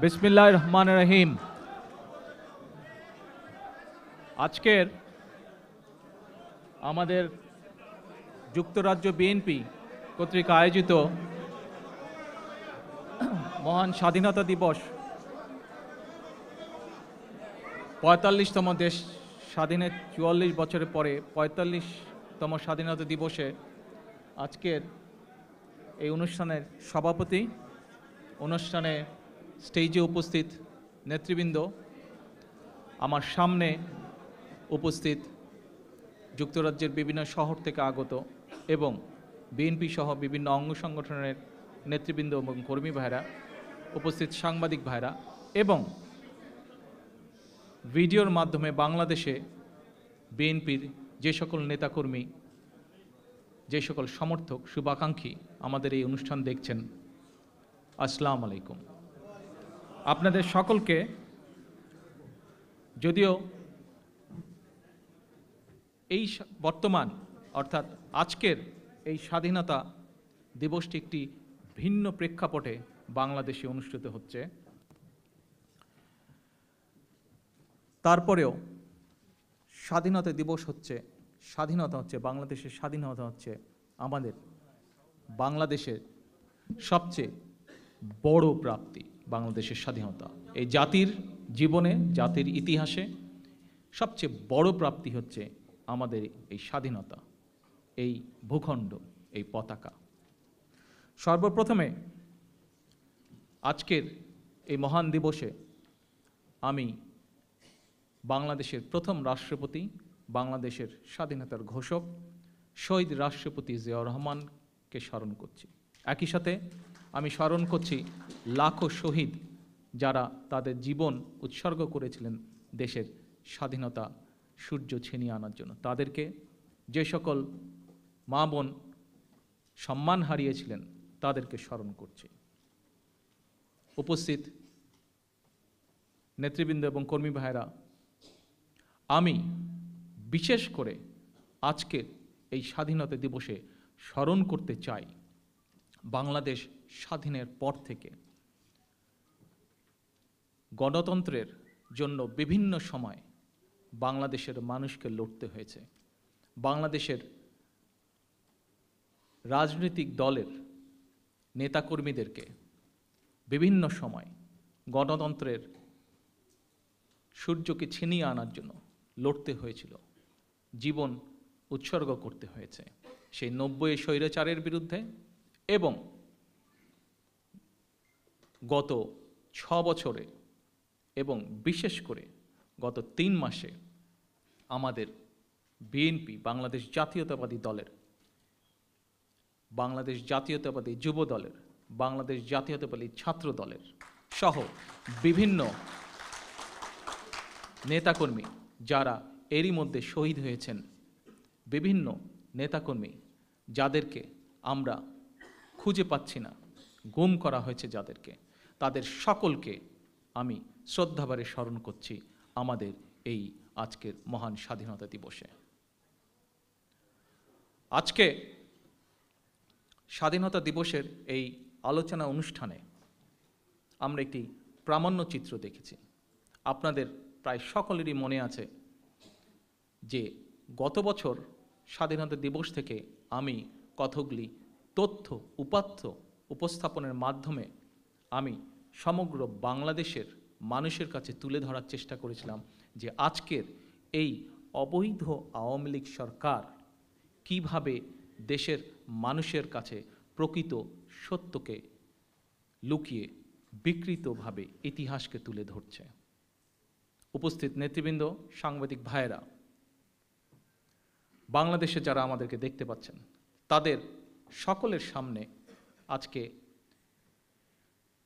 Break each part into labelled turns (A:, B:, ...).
A: বিসমিল্লাহির রহমানির রহিম। আজকের আমাদের যুক্তরাজ্য বিএনপি কর্তৃক আয়োজিত মহান স্বাধীনতা দিবস ৪৫তম দেশ স্বাধীনের ৪৪ বছরের পরে ৪৫তম স্বাধীনতা দিবসে আজকের এই অনুষ্ঠানের সভাপতি, অনুষ্ঠানে স্টেজে উপস্থিত নেতৃবৃন্দ, আমার সামনে উপস্থিত যুক্তরাজ্যের বিভিন্ন শহর থেকে আগত এবং বিএনপি সহ বিভিন্ন অঙ্গ সংগঠনের নেতৃবৃন্দ এবং কর্মী ভাইরা, উপস্থিত সাংবাদিক ভাইরা এবং ভিডিওর মাধ্যমে বাংলাদেশে বিএনপির যে সকল নেতাকর্মী, যে সকল সমর্থক, শুভাকাঙ্ক্ষী আমাদের এই অনুষ্ঠান দেখছেন, আসসালামু আলাইকুম। আপনাদের সকলকে, যদিও এই বর্তমান অর্থাৎ আজকের এই স্বাধীনতা দিবসটি একটি ভিন্ন প্রেক্ষাপটে বাংলাদেশে অনুষ্ঠিত হচ্ছে, তারপরেও স্বাধীনতা দিবস হচ্ছে, স্বাধীনতা হচ্ছে বাংলাদেশের স্বাধীনতা হচ্ছে আমাদের বাংলাদেশের সবচেয়ে বড় প্রাপ্তি। বাংলাদেশের স্বাধীনতা এই জাতির জীবনে, জাতির ইতিহাসে সবচেয়ে বড় প্রাপ্তি হচ্ছে আমাদের এই স্বাধীনতা, এই ভূখণ্ড, এই পতাকা। সর্বপ্রথমে আজকের এই মহান দিবসে আমি বাংলাদেশের প্রথম রাষ্ট্রপতি, বাংলাদেশের স্বাধীনতার ঘোষক শহীদ রাষ্ট্রপতি জিয়াউর রহমানকে স্মরণ করছি। একই সাথে আমি স্মরণ করছি লাখো শহীদ যারা তাদের জীবন উৎসর্গ করেছিলেন দেশের স্বাধীনতা সূর্য ছিনিয়ে আনার জন্য। তাদেরকে, যে সকল মা বোন সম্মান হারিয়েছিলেন, তাদেরকে স্মরণ করছি। উপস্থিত নেতৃবৃন্দ এবং কর্মী ভাইরা, আমি বিশেষ করে আজকের এই স্বাধীনতা দিবসে স্মরণ করতে চাই বাংলাদেশ স্বাধীনের পর থেকে গণতন্ত্রের জন্য বিভিন্ন সময় বাংলাদেশের মানুষকে লড়তে হয়েছে। বাংলাদেশের রাজনৈতিক দলের নেতাকর্মীদেরকে বিভিন্ন সময় গণতন্ত্রের সূর্যকে ছিনিয়ে আনার জন্য লড়তে হয়েছিল, জীবন উৎসর্গ করতে হয়েছে। সেই 90 স্বৈরাচারের বিরুদ্ধে এবং গত 6 বছরে এবং বিশেষ করে গত 3 মাসে আমাদের বিএনপি, বাংলাদেশ জাতীয়তাবাদী দলের, বাংলাদেশ জাতীয়তাবাদী যুব দলের, বাংলাদেশ জাতীয়তাবাদী ছাত্র দলের সহ বিভিন্ন নেতাকর্মী যারা এরই মধ্যে শহীদ হয়েছেন, বিভিন্ন নেতাকর্মী যাদেরকে আমরা খুঁজে পাচ্ছি না, গুম করা হয়েছে যাদেরকে, তাদের সকলকে আমি শ্রদ্ধাভরে স্মরণ করছি আমাদের এই আজকের মহান স্বাধীনতা দিবসে। আজকে স্বাধীনতা দিবসের এই আলোচনা অনুষ্ঠানে আমরা একটি প্রামাণ্য চিত্র দেখেছি। আপনাদের প্রায় সকলেরই মনে আছে যে গত বছর স্বাধীনতা দিবস থেকে আমি কতগুলি তথ্য উপাত্ত উপস্থাপনের মাধ্যমে আমি সমগ্র বাংলাদেশের মানুষের কাছে তুলে ধরার চেষ্টা করেছিলাম যে আজকের এই অবৈধ আওয়ামী লীগ সরকার কিভাবে দেশের মানুষের কাছে প্রকৃত সত্যকে লুকিয়ে বিকৃতভাবে ইতিহাসকে তুলে ধরছে। উপস্থিত নেতৃবৃন্দ, সাংবাদিক ভাইয়েরা, বাংলাদেশে যারা আমাদেরকে দেখতে পাচ্ছেন, তাদের সকলের সামনে আজকে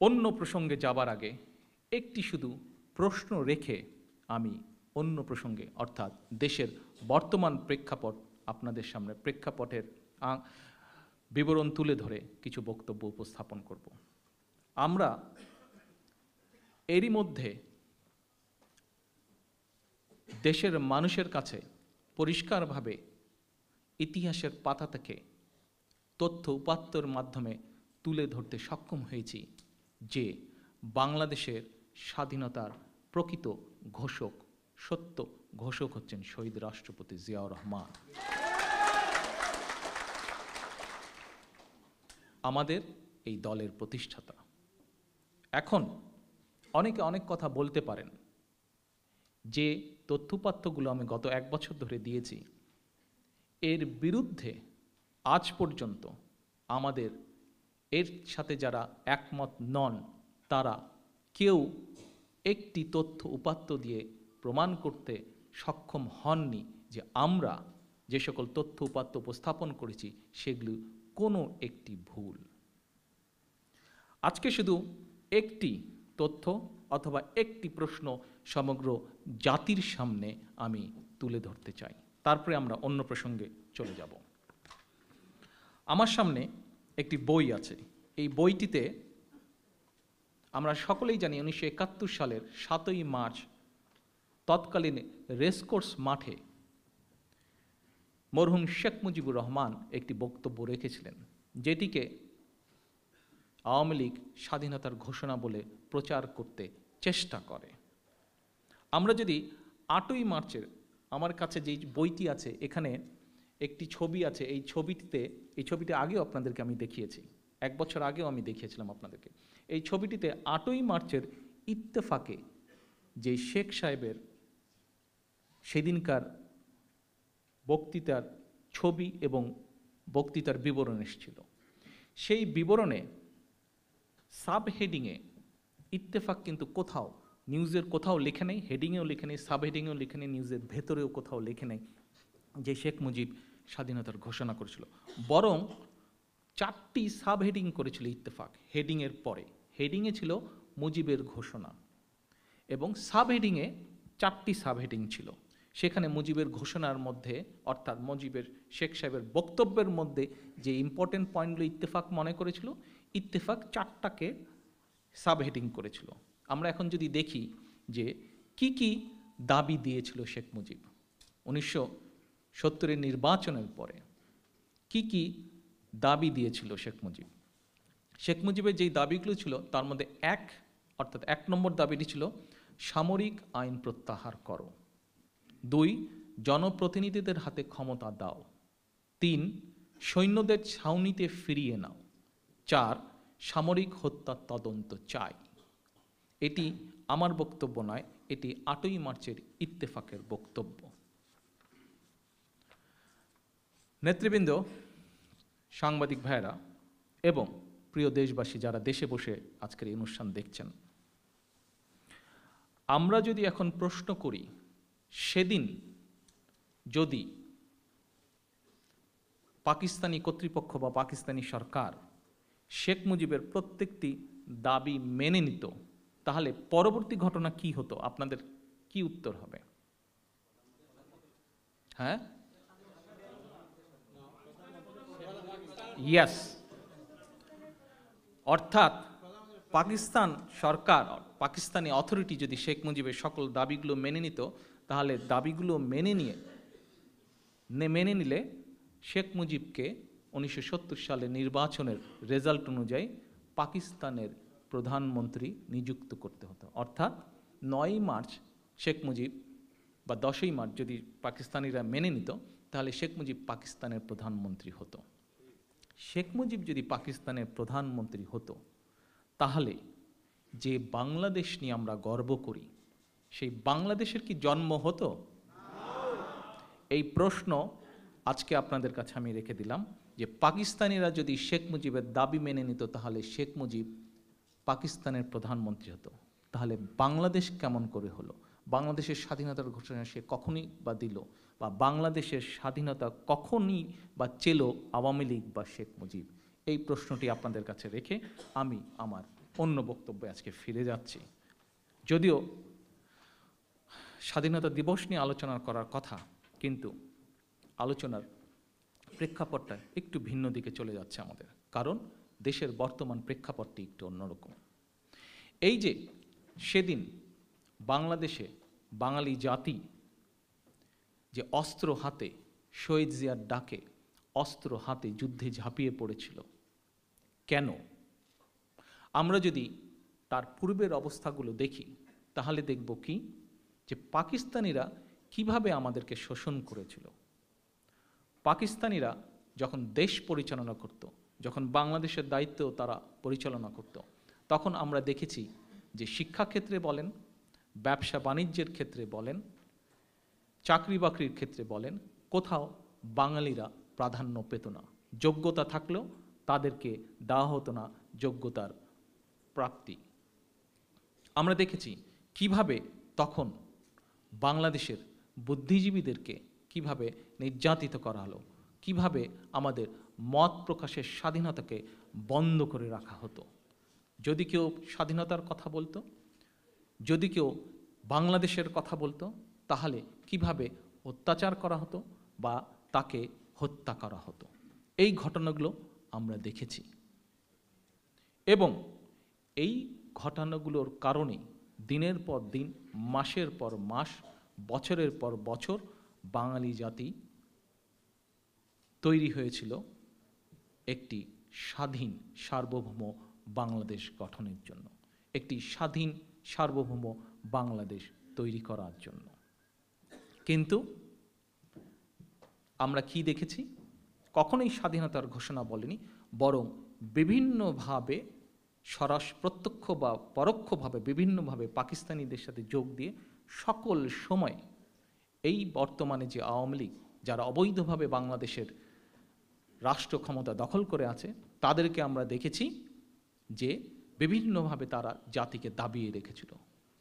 A: অন্য প্রসঙ্গে যাবার আগে একটি শুধু প্রশ্ন রেখে আমি অন্য প্রসঙ্গে অর্থাৎ দেশের বর্তমান প্রেক্ষাপট আপনাদের সামনে, প্রেক্ষাপটের বিবরণ তুলে ধরে কিছু বক্তব্য উপস্থাপন করব। আমরা এরই মধ্যে দেশের মানুষের কাছে পরিষ্কারভাবে ইতিহাসের পাতা থেকে তথ্য উপাত্তর মাধ্যমে তুলে ধরতে সক্ষম হয়েছি যে বাংলাদেশের স্বাধীনতার প্রকৃত ঘোষক, সত্য ঘোষক হচ্ছেন শহীদ রাষ্ট্রপতি জিয়াউর রহমান। আমাদের এই দলের প্রতিষ্ঠাতা। এখন অনেকে অনেক কথা বলতে পারেন, যে তথ্যপাত্রগুলো আমি গত 1 বছর ধরে দিয়েছি, এর বিরুদ্ধে আজ পর্যন্ত আমাদের এর সাথে যারা একমত নন, তারা কেউ একটি তথ্য উপাত্ত দিয়ে প্রমাণ করতে সক্ষম হননি যে আমরা যে সকল তথ্য উপাত্ত উপস্থাপন করেছি সেগুলি কোনো একটি ভুল। আজকে শুধু একটি তথ্য অথবা একটি প্রশ্ন সমগ্র জাতির সামনে আমি তুলে ধরতে চাই, তারপরে আমরা অন্য প্রসঙ্গে চলে যাব। আমার সামনে একটি বই আছে। এই বইটিতে আমরা সকলেই জানি 1971 সালের 7ই মার্চ তৎকালীন রেসকোর্স মাঠে মরহুম শেখ মুজিবুর রহমান একটি বক্তব্য রেখেছিলেন, যেটিকে আওয়ামী লীগ স্বাধীনতার ঘোষণা বলে প্রচার করতে চেষ্টা করে। আমরা যদি 8ই মার্চের, আমার কাছে যেই বইটি আছে, এখানে একটি ছবি আছে। এই ছবিটি আগেও আপনাদেরকে আমি দেখিয়েছি, 1 বছর আগেও আমি দেখিয়েছিলাম আপনাদেরকে। এই ছবিটিতে 8ই মার্চের ইত্তেফাকে যে শেখ সাহেবের সেদিনকার বক্তৃতার ছবি এবং বক্তৃতার বিবরণ এসেছিল। সেই বিবরণে সাব হেডিংয়ে ইত্তেফাক কিন্তু কোথাও, নিউজের কোথাও লেখে নেই, হেডিংয়েও লেখে নেই, সাব হেডিংয়েও লেখে নেই, নিউজের ভেতরেও কোথাও লেখে নেই যে শেখ মুজিব স্বাধীনতার ঘোষণা করেছিল। বরং 4টি সাব হেডিং করেছিল ইত্তেফাক হেডিংয়ের পরে। হেডিংয়ে ছিল মুজিবের ঘোষণা এবং সাব হেডিংয়ে 4টি সাব হেডিং ছিল। সেখানে মুজিবের ঘোষণার মধ্যে, অর্থাৎ মুজিবের শেখ সাহেবের বক্তব্যের মধ্যে যে ইম্পর্টেন্ট পয়েন্টগুলো ইত্তেফাক মনে করেছিল, ইত্তেফাক 4টাকে সাব হেডিং করেছিল। আমরা এখন যদি দেখি যে কি কি দাবি দিয়েছিল শেখ মুজিব 1970-এর নির্বাচনের পরে, কি কি দাবি দিয়েছিল শেখ মুজিব। শেখ মুজিবের যেই দাবিগুলো ছিল তার মধ্যে অর্থাৎ 1 নম্বর দাবিটি ছিল সামরিক আইন প্রত্যাহার করো। 2, জনপ্রতিনিধিদের হাতে ক্ষমতা দাও। 3, সৈন্যদের ছাউনিতে ফিরিয়ে নাও। 4, সামরিক হত্যার তদন্ত চাই। এটি আমার বক্তব্য নয়, এটি 8ই মার্চের ইত্তেফাকের বক্তব্য। নেতৃবৃন্দ, সাংবাদিক ভাইয়েরা এবং প্রিয় দেশবাসী যারা দেশে বসে আজকের এই অনুষ্ঠান দেখছেন, আমরা যদি এখন প্রশ্ন করি, সেদিন যদি পাকিস্তানি কর্তৃপক্ষ বা পাকিস্তানি সরকার শেখ মুজিবের প্রত্যেকটি দাবি মেনে নিত, তাহলে পরবর্তী ঘটনা কি হতো? আপনাদের কি উত্তর হবে? হ্যাঁ, ইয়েস। অর্থাৎ পাকিস্তান সরকার, পাকিস্তানি অথরিটি যদি শেখ মুজিবের সকল দাবিগুলো মেনে নিত, তাহলে দাবিগুলো মেনে নিলে শেখ মুজিবকে 1970 সালে নির্বাচনের রেজাল্ট অনুযায়ী পাকিস্তানের প্রধানমন্ত্রী নিযুক্ত করতে হতো। অর্থাৎ 9ই মার্চ শেখ মুজিব বা 10ই মার্চ যদি পাকিস্তানিরা মেনে নিত, তাহলে শেখ মুজিব পাকিস্তানের প্রধানমন্ত্রী হতো। শেখ মুজিব যদি পাকিস্তানের প্রধানমন্ত্রী হতো, তাহলে যে বাংলাদেশ নিয়ে আমরা গর্ব করি, সেই বাংলাদেশের কি জন্ম হতো? এই প্রশ্ন আজকে আপনাদের কাছে আমি রেখে দিলাম, যে পাকিস্তানিরা যদি শেখ মুজিবের দাবি মেনে নিত, তাহলে শেখ মুজিব পাকিস্তানের প্রধানমন্ত্রী হতো। তাহলে বাংলাদেশ কেমন করে হলো? বাংলাদেশের স্বাধীনতার ঘোষণা সে কখনই বা দিল, বা বাংলাদেশের স্বাধীনতা কখনই বা চেল আওয়ামী লীগ বা শেখ মুজিব? এই প্রশ্নটি আপনাদের কাছে রেখে আমি আমার অন্য বক্তব্যে আজকে ফিরে যাচ্ছি। যদিও স্বাধীনতা দিবস নিয়ে আলোচনা করার কথা, কিন্তু আলোচনার প্রেক্ষাপটটা একটু ভিন্ন দিকে চলে যাচ্ছে আমাদের, কারণ দেশের বর্তমান প্রেক্ষাপটটি একটু অন্যরকম। এই যে সেদিন বাংলাদেশে বাঙালি জাতি যে অস্ত্র হাতে, শহীদ জিয়ার ডাকে অস্ত্র হাতে যুদ্ধে ঝাঁপিয়ে পড়েছিল, কেন? আমরা যদি তার পূর্বের অবস্থাগুলো দেখি, তাহলে দেখব কি, যে পাকিস্তানিরা কিভাবে আমাদেরকে শোষণ করেছিল। পাকিস্তানিরা যখন দেশ পরিচালনা করত, যখন বাংলাদেশের দায়িত্ব তারা পরিচালনা করত, তখন আমরা দেখেছি যে শিক্ষাক্ষেত্রে বলেন, ব্যবসা বাণিজ্যের ক্ষেত্রে বলেন, চাকরি বাকরির ক্ষেত্রে বলেন, কোথাও বাঙালিরা প্রাধান্য পেত না। যোগ্যতা থাকলেও তাদেরকে দেওয়া হতো না যোগ্যতার প্রাপ্তি। আমরা দেখেছি কিভাবে তখন বাংলাদেশের বুদ্ধিজীবীদেরকে কিভাবে নির্যাতিত করা হলো, কিভাবে আমাদের মত প্রকাশের স্বাধীনতাকে বন্ধ করে রাখা হতো। যদি কেউ স্বাধীনতার কথা বলতো, যদি কেউ বাংলাদেশের কথা বলতো, তাহলে কিভাবে অত্যাচার করা হতো বা তাকে হত্যা করা হতো। এই ঘটনাগুলো আমরা দেখেছি এবং এই ঘটনাগুলোর কারণে দিনের পর দিন, মাসের পর মাস, বছরের পর বছর বাঙালি জাতি তৈরি হয়েছিল একটি স্বাধীন সার্বভৌম বাংলাদেশ গঠনের জন্য, একটি স্বাধীন সার্বভৌম বাংলাদেশ তৈরি করার জন্য। কিন্তু আমরা কি দেখেছি? কখনোই স্বাধীনতার ঘোষণা বলেনি, বরং বিভিন্নভাবে প্রত্যক্ষ বা পরোক্ষভাবে বিভিন্নভাবে পাকিস্তানিদের সাথে যোগ দিয়ে সকল সময় এই বর্তমানে যে আওয়ামী লীগ, যারা অবৈধভাবে বাংলাদেশের রাষ্ট্র ক্ষমতা দখল করে আছে, তাদেরকে আমরা দেখেছি যে বিভিন্নভাবে তারা জাতিকে দাবিয়ে রেখেছিল।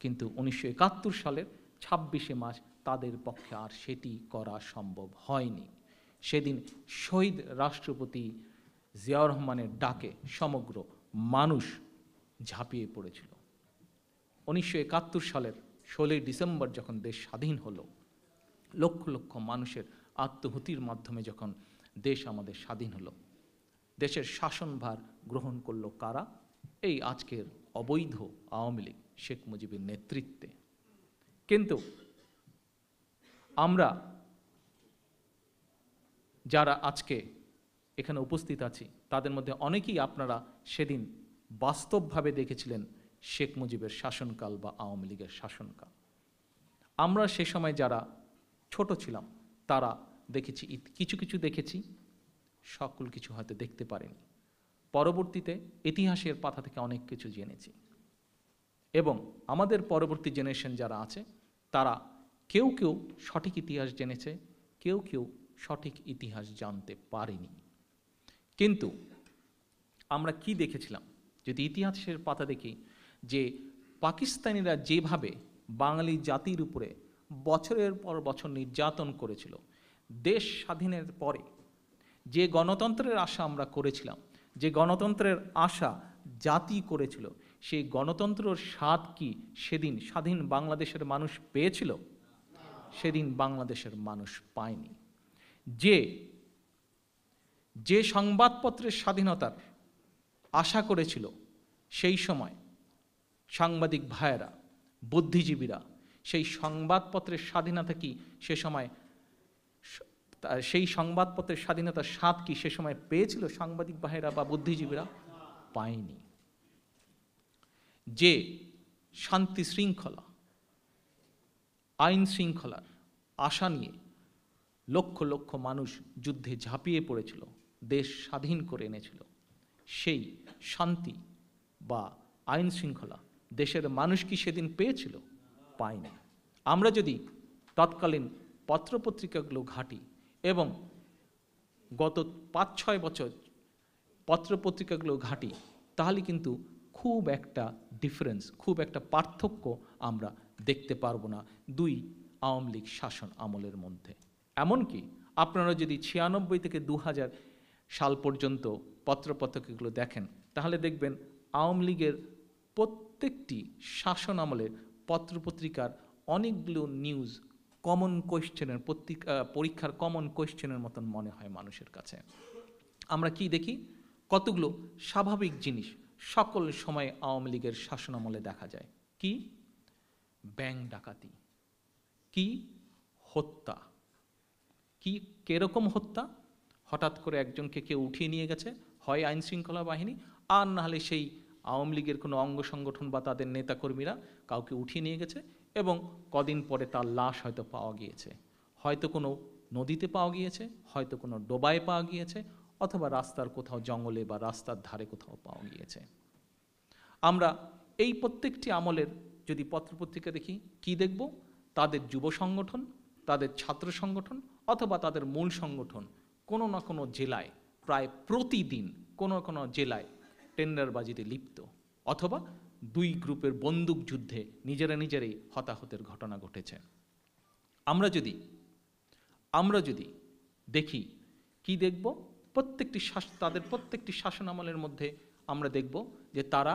A: কিন্তু 1971 সালের 26শে মার্চ তাদের পক্ষে আর সেটি করা সম্ভব হয়নি। সেদিন শহীদ রাষ্ট্রপতি জিয়াউর রহমানের ডাকে সমগ্র মানুষ ঝাঁপিয়ে পড়েছিল। 1971 সালের 16 ডিসেম্বর যখন দেশ স্বাধীন হলো, লক্ষ লক্ষ মানুষের আত্মহুতির মাধ্যমে যখন দেশ আমাদের স্বাধীন হলো, দেশের শাসনভার গ্রহণ করলো কারা? এই আজকের অবৈধ আওয়ামী লীগ, শেখ মুজিবের নেতৃত্বে। কিন্তু আমরা যারা আজকে এখানে উপস্থিত আছি, তাদের মধ্যে অনেকেই আপনারা সেদিন বাস্তবভাবে দেখেছিলেন শেখ মুজিবের শাসনকাল বা আওয়ামী লীগের শাসনকাল। আমরা সে সময় যারা ছোট ছিলাম তারা দেখেছি, কিছু কিছু দেখেছি, সকল কিছু হয়তো দেখতে পারিনি। পরবর্তীতে ইতিহাসের পাতা থেকে অনেক কিছু জেনেছি এবং আমাদের পরবর্তী জেনারেশন যারা আছে তারা কেউ কেউ সঠিক ইতিহাস জেনেছে, কেউ কেউ সঠিক ইতিহাস জানতে পারেনি। কিন্তু আমরা কি দেখেছিলাম? যদি ইতিহাসের পাতা দেখি, যে পাকিস্তানিরা যেভাবে বাঙালি জাতির উপরে বছরের পর বছর নির্যাতন করেছিল, দেশ স্বাধীনের পরে যে গণতন্ত্রের আশা আমরা করেছিলাম, যে গণতন্ত্রের আশা জাতি করেছিল, সেই গণতন্ত্রের স্বাদ কি সেদিন স্বাধীন বাংলাদেশের মানুষ পেয়েছিল? সেদিন বাংলাদেশের মানুষ পায়নি। যে সংবাদপত্রের স্বাধীনতার আশা করেছিল, সেই সময় সাংবাদিক ভাইয়েরা, বুদ্ধিজীবীরা সেই সংবাদপত্রের স্বাধীনতা কি সে সময়, সেই সংবাদপত্রের স্বাধীনতার স্বাদ কি সে সময় পেয়েছিল সাংবাদিক ভাইয়েরা বা বুদ্ধিজীবীরা? পায়নি। যে শান্তি শৃঙ্খলা, আইন শৃঙ্খলার আশা নিয়ে লক্ষ লক্ষ মানুষ যুদ্ধে ঝাঁপিয়ে পড়েছিল, দেশ স্বাধীন করে এনেছিল, সেই শান্তি বা আইন শৃঙ্খলা দেশের মানুষ কি সেদিন পেয়েছিল? পায়নি। আমরা যদি তৎকালীন পত্রপত্রিকাগুলো ঘাঁটি এবং গত 5-6 বছর পত্রপত্রিকাগুলো ঘাঁটি, তাহলে কিন্তু খুব একটা ডিফারেন্স, খুব একটা পার্থক্য আমরা দেখতে পারবো না দুই আওয়ামী লীগ শাসন আমলের মধ্যে। এমনকি আপনারা যদি 96 থেকে 2000 সাল পর্যন্ত পত্রপত্রিকাগুলো দেখেন, তাহলে দেখবেন আওয়ামী লীগের প্রত্যেকটি শাসন আমলের পত্রপত্রিকার অনেকগুলো নিউজ কমন কোয়েশ্চেনের, পরীক্ষার কমন কোয়েশ্চেনের মতন মনে হয় মানুষের কাছে। আমরা কি দেখি? কতগুলো স্বাভাবিক জিনিস সকল সময় আওয়ামী লীগের শাসন আমলে দেখা যায়। কি? ব্যাংক ডাকাতি, কি হত্যা, কি কেরকম হত্যা? হঠাৎ করে একজনকে কেউ উঠিয়ে নিয়ে গেছে, হয় আইন শৃঙ্খলা বাহিনী, আর না হলে সেই আওয়ামী লীগের কোনো অঙ্গ সংগঠন বা তাদের নেতাকর্মীরা কাউকে উঠিয়ে নিয়ে গেছে এবং কদিন পরে তার লাশ হয়তো পাওয়া গিয়েছে, হয়তো কোনো নদীতে পাওয়া গিয়েছে, হয়তো কোনো ডোবায় পাওয়া গিয়েছে, অথবা রাস্তার কোথাও জঙ্গলে বা রাস্তার ধারে কোথাও পাওয়া গিয়েছে। আমরা এই প্রত্যেকটি আমলের যদি পত্রপত্রিকা দেখি, কি দেখব? তাদের যুব সংগঠন, তাদের ছাত্র সংগঠন অথবা তাদের মূল সংগঠন কোনো না কোনো জেলায় প্রায় প্রতিদিন কোনো কোনো জেলায় টেন্ডারবাজিতে লিপ্ত, অথবা দুই গ্রুপের বন্দুক যুদ্ধে নিজেরা নিজেরাই হতাহতের ঘটনা ঘটেছে। আমরা যদি দেখি, কি দেখব? তাদের প্রত্যেকটি শাসন আমলের মধ্যে আমরা দেখব যে তারা,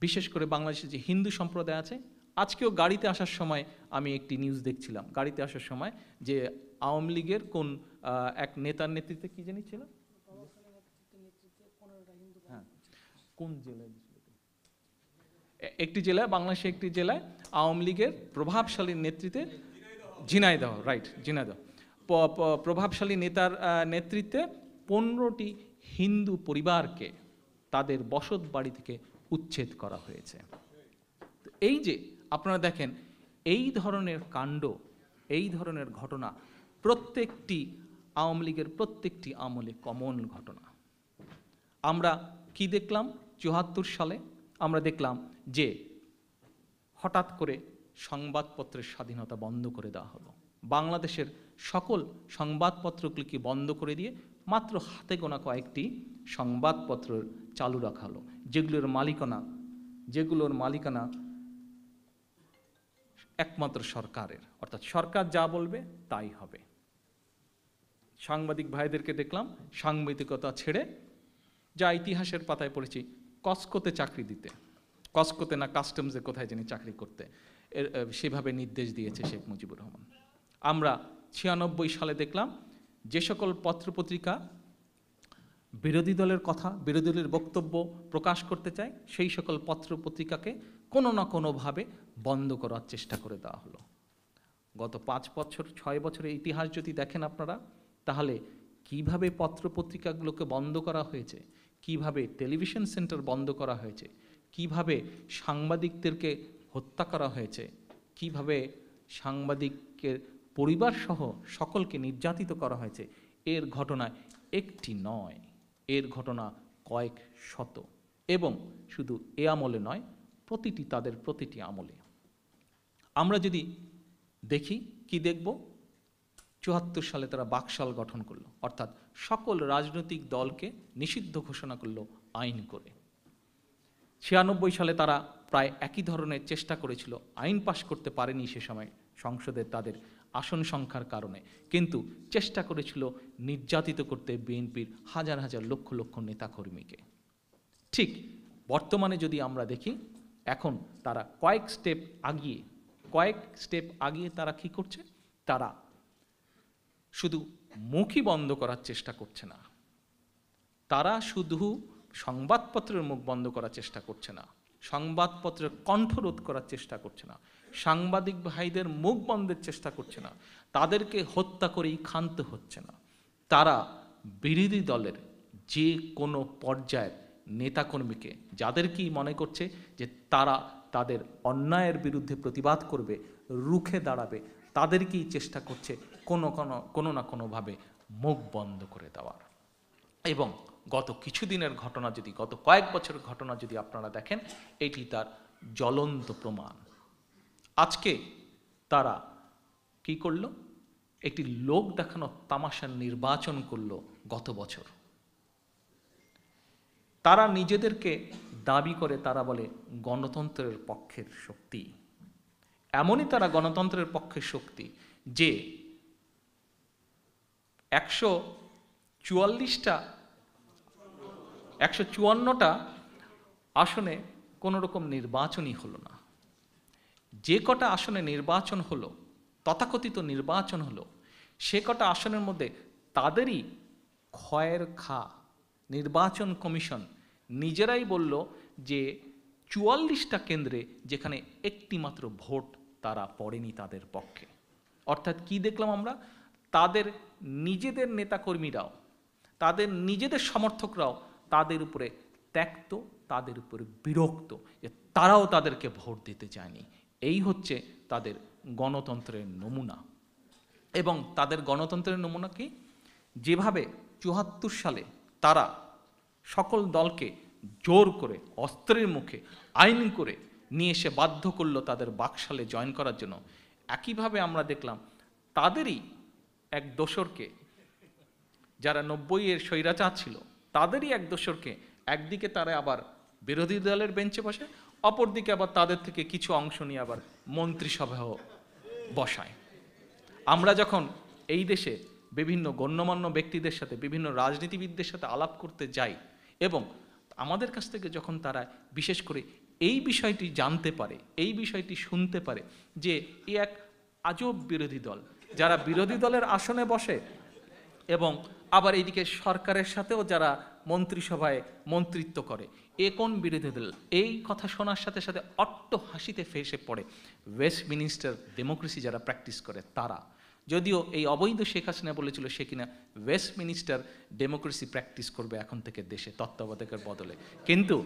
A: বিশেষ করে বাংলাদেশে যে হিন্দু সম্প্রদায় আছে, আজকেও গাড়িতে আসার সময় আমি একটি নিউজ দেখছিলাম, গাড়িতে আসার সময় যে আওয়ামী লীগের কোন এক নেতার নেতৃত্বে, কি জানি ছিল, হ্যাঁ কোন জেলায়, একটি জেলায়, বাংলাদেশে একটি জেলায় আওয়ামী লীগের প্রভাবশালী নেতৃত্বে, ঝিনাইদহ, রাইট, ঝিনাইদহ, প্রভাবশালী নেতার নেতৃত্বে 15টি হিন্দু পরিবারকে তাদের বসত বাড়ি থেকে উচ্ছেদ করা হয়েছে। এই যে আপনারা দেখেন, এই ধরনের কাণ্ড, এই ধরনের ঘটনা প্রত্যেকটি আওয়ামী লীগের প্রত্যেকটি আমলে কমন ঘটনা। আমরা কি দেখলাম? 74 সালে আমরা দেখলাম যে হঠাৎ করে সংবাদপত্রের স্বাধীনতা বন্ধ করে দেওয়া হলো। বাংলাদেশের সকল সংবাদপত্রগুলিকে বন্ধ করে দিয়ে মাত্র হাতে গোনা কয়েকটি সংবাদপত্র চালু রাখা হলো, যেগুলোর মালিকানা একমাত্র সরকারের, অর্থাৎ সরকার যা বলবে তাই হবে। সাংবাদিক ভাইদেরকে দেখলাম সাংবাদিকতা ছেড়ে, যা ইতিহাসের পাতায় পড়েছি, কসকোতে চাকরি দিতে, কসকোতে না কাস্টমসে কোথায় জানি চাকরি করতে, সেভাবে নির্দেশ দিয়েছে শেখ মুজিবুর রহমান। আমরা 96 সালে দেখলাম যে সকল পত্রপত্রিকা বিরোধী দলের কথা, বিরোধী দলের বক্তব্য প্রকাশ করতে চায়, সেই সকল পত্রপত্রিকাকে কোনো না কোনোভাবে বন্ধ করার চেষ্টা করে দেওয়া হলো। গত 5 বছর 6 বছরের ইতিহাস যদি দেখেন আপনারা, তাহলে কিভাবে পত্রপত্রিকাগুলোকে বন্ধ করা হয়েছে, কিভাবে টেলিভিশন সেন্টার বন্ধ করা হয়েছে, কিভাবে সাংবাদিকদেরকে হত্যা করা হয়েছে, কিভাবে সাংবাদিকের পরিবার সহ সকলকে নির্যাতিত করা হয়েছে, এর ঘটনা একটি নয়, এর ঘটনা কয়েক শত, এবং শুধু এ আমলে নয়, তাদের প্রতিটি আমলে। আমরা যদি দেখি, কি দেখব? 74 সালে তারা বাকশাল গঠন করলো, অর্থাৎ সকল রাজনৈতিক দলকে নিষিদ্ধ ঘোষণা করলো আইন করে। 96 সালে তারা প্রায় একই ধরনের চেষ্টা করেছিল, আইন পাশ করতে পারেনি সে সময় সংসদে তাদের আসন সংখ্যার কারণে, কিন্তু চেষ্টা করেছিল নির্যাতিত করতে বিএনপির হাজার হাজার লক্ষ লক্ষ নেতাকর্মীকে। ঠিক বর্তমানে যদি আমরা দেখি, এখন তারা কয়েক স্টেপ আগিয়ে তারা কি করছে? তারা শুধু মুখই বন্ধ করার চেষ্টা করছে না, তারা শুধু সংবাদপত্রের মুখ বন্ধ করার চেষ্টা করছে না, সংবাদপত্রের কণ্ঠরোধ করার চেষ্টা করছে না, সাংবাদিক ভাইদের মুখ বন্ধের চেষ্টা করছে না, তাদেরকে হত্যা করেই ক্ষান্ত হচ্ছে না, তারা বিরোধী দলের যে কোনো পর্যায়ের নেতাকর্মীকে, যাদেরকেই মনে করছে যে তারা তাদের অন্যায়ের বিরুদ্ধে প্রতিবাদ করবে, রুখে দাঁড়াবে, তাদেরকেই চেষ্টা করছে কোনো না কোনোভাবে মুখ বন্ধ করে দেওয়ার। এবং গত কিছুদিনের ঘটনা যদি, গত কয়েক বছরের ঘটনা যদি আপনারা দেখেন, এটি তার জ্বলন্ত প্রমাণ। আজকে তারা কি করলো? একটি লোক দেখানো তামাশার নির্বাচন করলো গত বছর। তারা নিজেদেরকে দাবি করে, তারা বলে গণতন্ত্রের পক্ষের শক্তি। এমনই তারা গণতন্ত্রের পক্ষের শক্তি যে 154টা আসনে কোনো রকম নির্বাচনই হলো না। যে কটা আসনে নির্বাচন হলো, তথাকথিত নির্বাচন হলো, সে কটা আসনের মধ্যে তাদেরই খয়ের খা নির্বাচন কমিশন নিজেরাই বলল যে 44টা কেন্দ্রে যেখানে একটি মাত্র ভোট তারা পড়েনি তাদের পক্ষে। অর্থাৎ কি দেখলাম আমরা? তাদের নিজেদের নেতাকর্মীরাও, তাদের নিজেদের সমর্থকরাও তাদের উপরে ত্যক্ত, তাদের উপরে বিরক্ত যে তারাও তাদেরকে ভোট দিতে চায়নি। এই হচ্ছে তাদের গণতন্ত্রের নমুনা। এবং তাদের গণতন্ত্রের নমুনা কি? যেভাবে ৭৪ সালে তারা সকল দলকে জোর করে অস্ত্রের মুখে আইন করে নিয়ে এসে বাধ্য করলো তাদের বাকশালে জয়েন করার জন্য, একইভাবে আমরা দেখলাম তাদেরই এক দোসরকে, যারা ৯০-এর স্বৈরাচার ছিল, তাদেরই এক দোসরকে একদিকে তারা আবার বিরোধী দলের বেঞ্চে বসে, অপরদিকে আবার তাদের থেকে কিছু অংশ নিয়ে আবার মন্ত্রিসভাও বসায়। আমরা যখন এই দেশে বিভিন্ন গণ্যমান্য ব্যক্তিদের সাথে, বিভিন্ন রাজনীতিবিদদের সাথে আলাপ করতে যাই এবং আমাদের কাছ থেকে যখন তারা বিশেষ করে এই বিষয়টি জানতে পারে, এই বিষয়টি শুনতে পারে যে এ এক আজব বিরোধী দল, যারা বিরোধী দলের আসনে বসে এবং আবার এইদিকে সরকারের সাথেও যারা মন্ত্রিসভায় মন্ত্রিত্ব করে, এ কোন বিরোধী দল? এই কথা শোনার সাথে সাথে অট্ট হাসিতে ফেসে পড়ে ওয়েস্টমিনিস্টার ডেমোক্রেসি যারা প্র্যাকটিস করে তারা। যদিও এই অবৈধ শেখ হাসিনা বলেছিল সে কিনা ওয়েস্টমিনিস্টার ডেমোক্রেসি প্র্যাকটিস করবে এখন থেকে দেশে তত্ত্বাবধায়কের বদলে, কিন্তু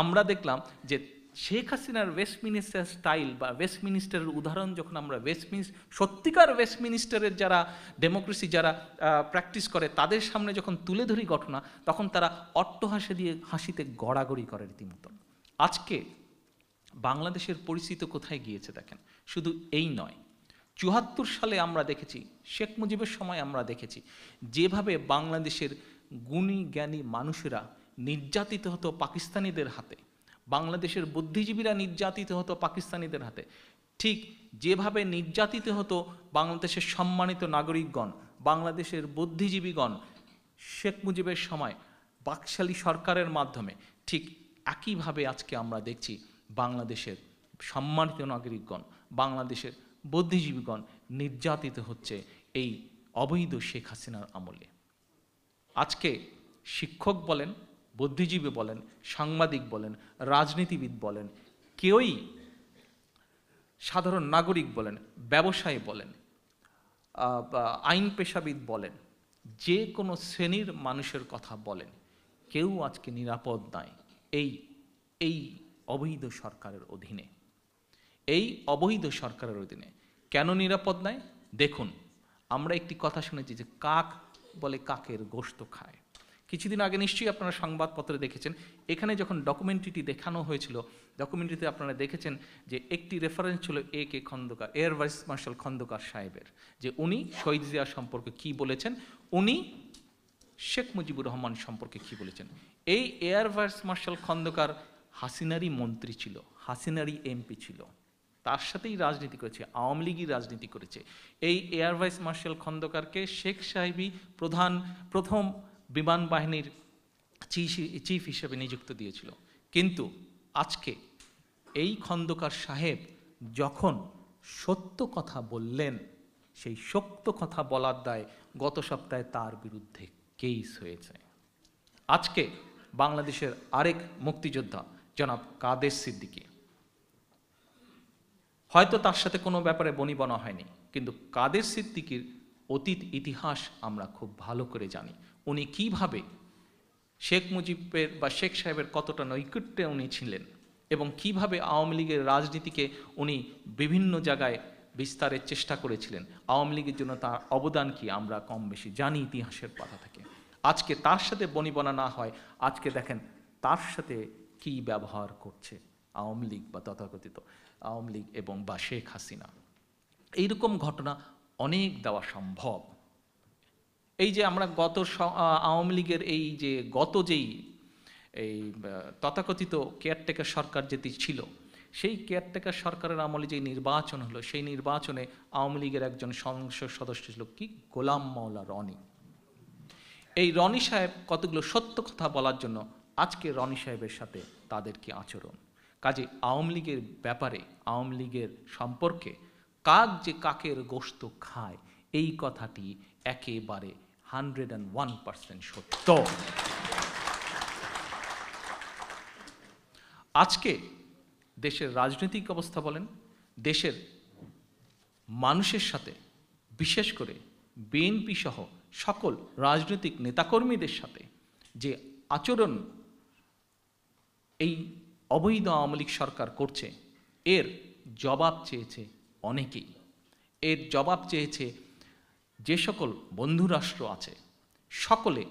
A: আমরা দেখলাম যে শেখ হাসিনার ওয়েস্টমিনিস্টার স্টাইল বা ওয়েস্টমিনিস্টারের উদাহরণ যখন আমরা সত্যিকার ওয়েস্টমিনিস্টারের যারা ডেমোক্রেসি যারা প্র্যাকটিস করে তাদের সামনে যখন তুলে ধরি ঘটনা, তখন তারা হাসিতে গড়াগড়ি করে রীতিমতো। আজকে বাংলাদেশের পরিস্থিতি কোথায় গিয়েছে দেখেন, শুধু এই নয়, ৭৪ সালে আমরা দেখেছি, শেখ মুজিবের সময় আমরা দেখেছি যেভাবে বাংলাদেশের গুণী জ্ঞানী মানুষেরা নির্যাতিত হতো পাকিস্তানিদের হাতে, বাংলাদেশের বুদ্ধিজীবীরা নির্যাতিত হতো পাকিস্তানিদের হাতে, ঠিক যেভাবে নির্যাতিত হতো বাংলাদেশের সম্মানিত নাগরিকগণ, বাংলাদেশের বুদ্ধিজীবীগণ শেখ মুজিবের সময় বাকশালী সরকারের মাধ্যমে, ঠিক একইভাবে আজকে আমরা দেখছি বাংলাদেশের সম্মানিত নাগরিকগণ, বাংলাদেশের বুদ্ধিজীবীগণ নির্যাতিত হচ্ছে এই অবৈধ শেখ হাসিনার আমলে। আজকে শিক্ষক বলেন, বুদ্ধিজীবী বলেন, সাংবাদিক বলেন, রাজনীতিবিদ বলেন, কেউই সাধারণ নাগরিক বলেন, ব্যবসায়ী বলেন, আইন পেশাবিদ বলেন, যে কোনো শ্রেণীর মানুষের কথা বলেন, কেউ আজকে নিরাপদ নয় এই অবৈধ সরকারের অধীনে। এই অবৈধ সরকারের অধীনে কেন নিরাপদ নয়? দেখুন, আমরা একটি কথা শুনেছি যে কাক বলে কাকের গোশত খায়। কিছুদিন আগে নিশ্চয়ই আপনারা সংবাদপত্রে দেখেছেন, এখানে যখন ডকুমেন্টারিটি দেখানো হয়েছিল, ডকুমেন্টারিতে আপনারা দেখেছেন যে একটি রেফারেন্স ছিল AK Khandakar, air vice marshal Khandakar সাহেবের, যে উনি শহীদ জিয়া সম্পর্কে কি বলেছেন, উনি শেখ মুজিবুর রহমান সম্পর্কে কি বলেছেন। এই এয়ার ভাইস মার্শাল খন্দকার হাসিনারই মন্ত্রী ছিল, হাসিনারই MP ছিল, তার সাথেই রাজনীতি করেছে, আওয়ামী লীগই রাজনীতি করেছে। এই এয়ার ভাইস মার্শাল খন্দকারকে শেখ সাহেবই প্রথম বিমান বাহিনীর চিফ হিসেবে নিযুক্ত দিয়েছিল। কিন্তু আজকে এই খন্দকার সাহেব যখন সত্য কথা বললেন, সেই সত্য কথা বলার দায় গত সপ্তাহে তার বিরুদ্ধে কেস হয়েছে। আজকে বাংলাদেশের আরেক মুক্তিযোদ্ধা জনাব কাদের সিদ্দিকী, হয়তো তার সাথে কোনো ব্যাপারে বনিবনা হয়নি, কিন্তু কাদের সিদ্দিকীর অতীত ইতিহাস আমরা খুব ভালো করে জানি। উনি কিভাবে শেখ মুজিবের বা শেখ সাহেবের কতটা নৈকট্যে উনি ছিলেন এবং কিভাবে আওয়ামী লীগের রাজনীতিকে উনি বিভিন্ন জায়গায় বিস্তারের চেষ্টা করেছিলেন, আওয়ামী লীগের জন্য তার অবদান কি আমরা কম বেশি জানি ইতিহাসের পাতা থেকে। আজকে তার সাথে বনিবনা না হয়, আজকে দেখেন তার সাথে কি ব্যবহার করছে আওয়ামী লীগ বা তথাকথিত আওয়ামী লীগ এবং বা শেখ হাসিনা। এইরকম ঘটনা অনেক দেওয়া সম্ভব। এই যে আমরা আওয়ামী লীগের যেই তথাকথিত কেয়ারটেকার সরকার যেটি ছিল, সেই কেয়ারটেকার সরকারের আমলে যে নির্বাচন হলো, সেই নির্বাচনে আওয়ামী লীগের একজন সংসদ সদস্য ছিল কি, গোলাম মাওলা রনি। এই রনি সাহেব কতগুলো সত্য কথা বলার জন্য আজকে রনি সাহেবের সাথে তাদের কি আচরণ। কাজে আওয়ামী লীগের ব্যাপারে, আওয়ামী লীগের সম্পর্কে কাক যে কাকের গোশত খায়, এই কথাটি একেবারে 101% সত্য। আজকে দেশের রাজনৈতিক অবস্থা বলেন, দেশের মানুষের সাথে, বিশেষ করে বিএনপি সহ সকল রাজনৈতিক নেতাকর্মীদের সাথে যে আচরণ এই অবৈধ আওয়ামী লীগ সরকার করছে, এর জবাব চেয়েছে অনেকেই। এর জবাব চেয়েছে যে সকল বন্ধুরাষ্ট্র আছে, সকলে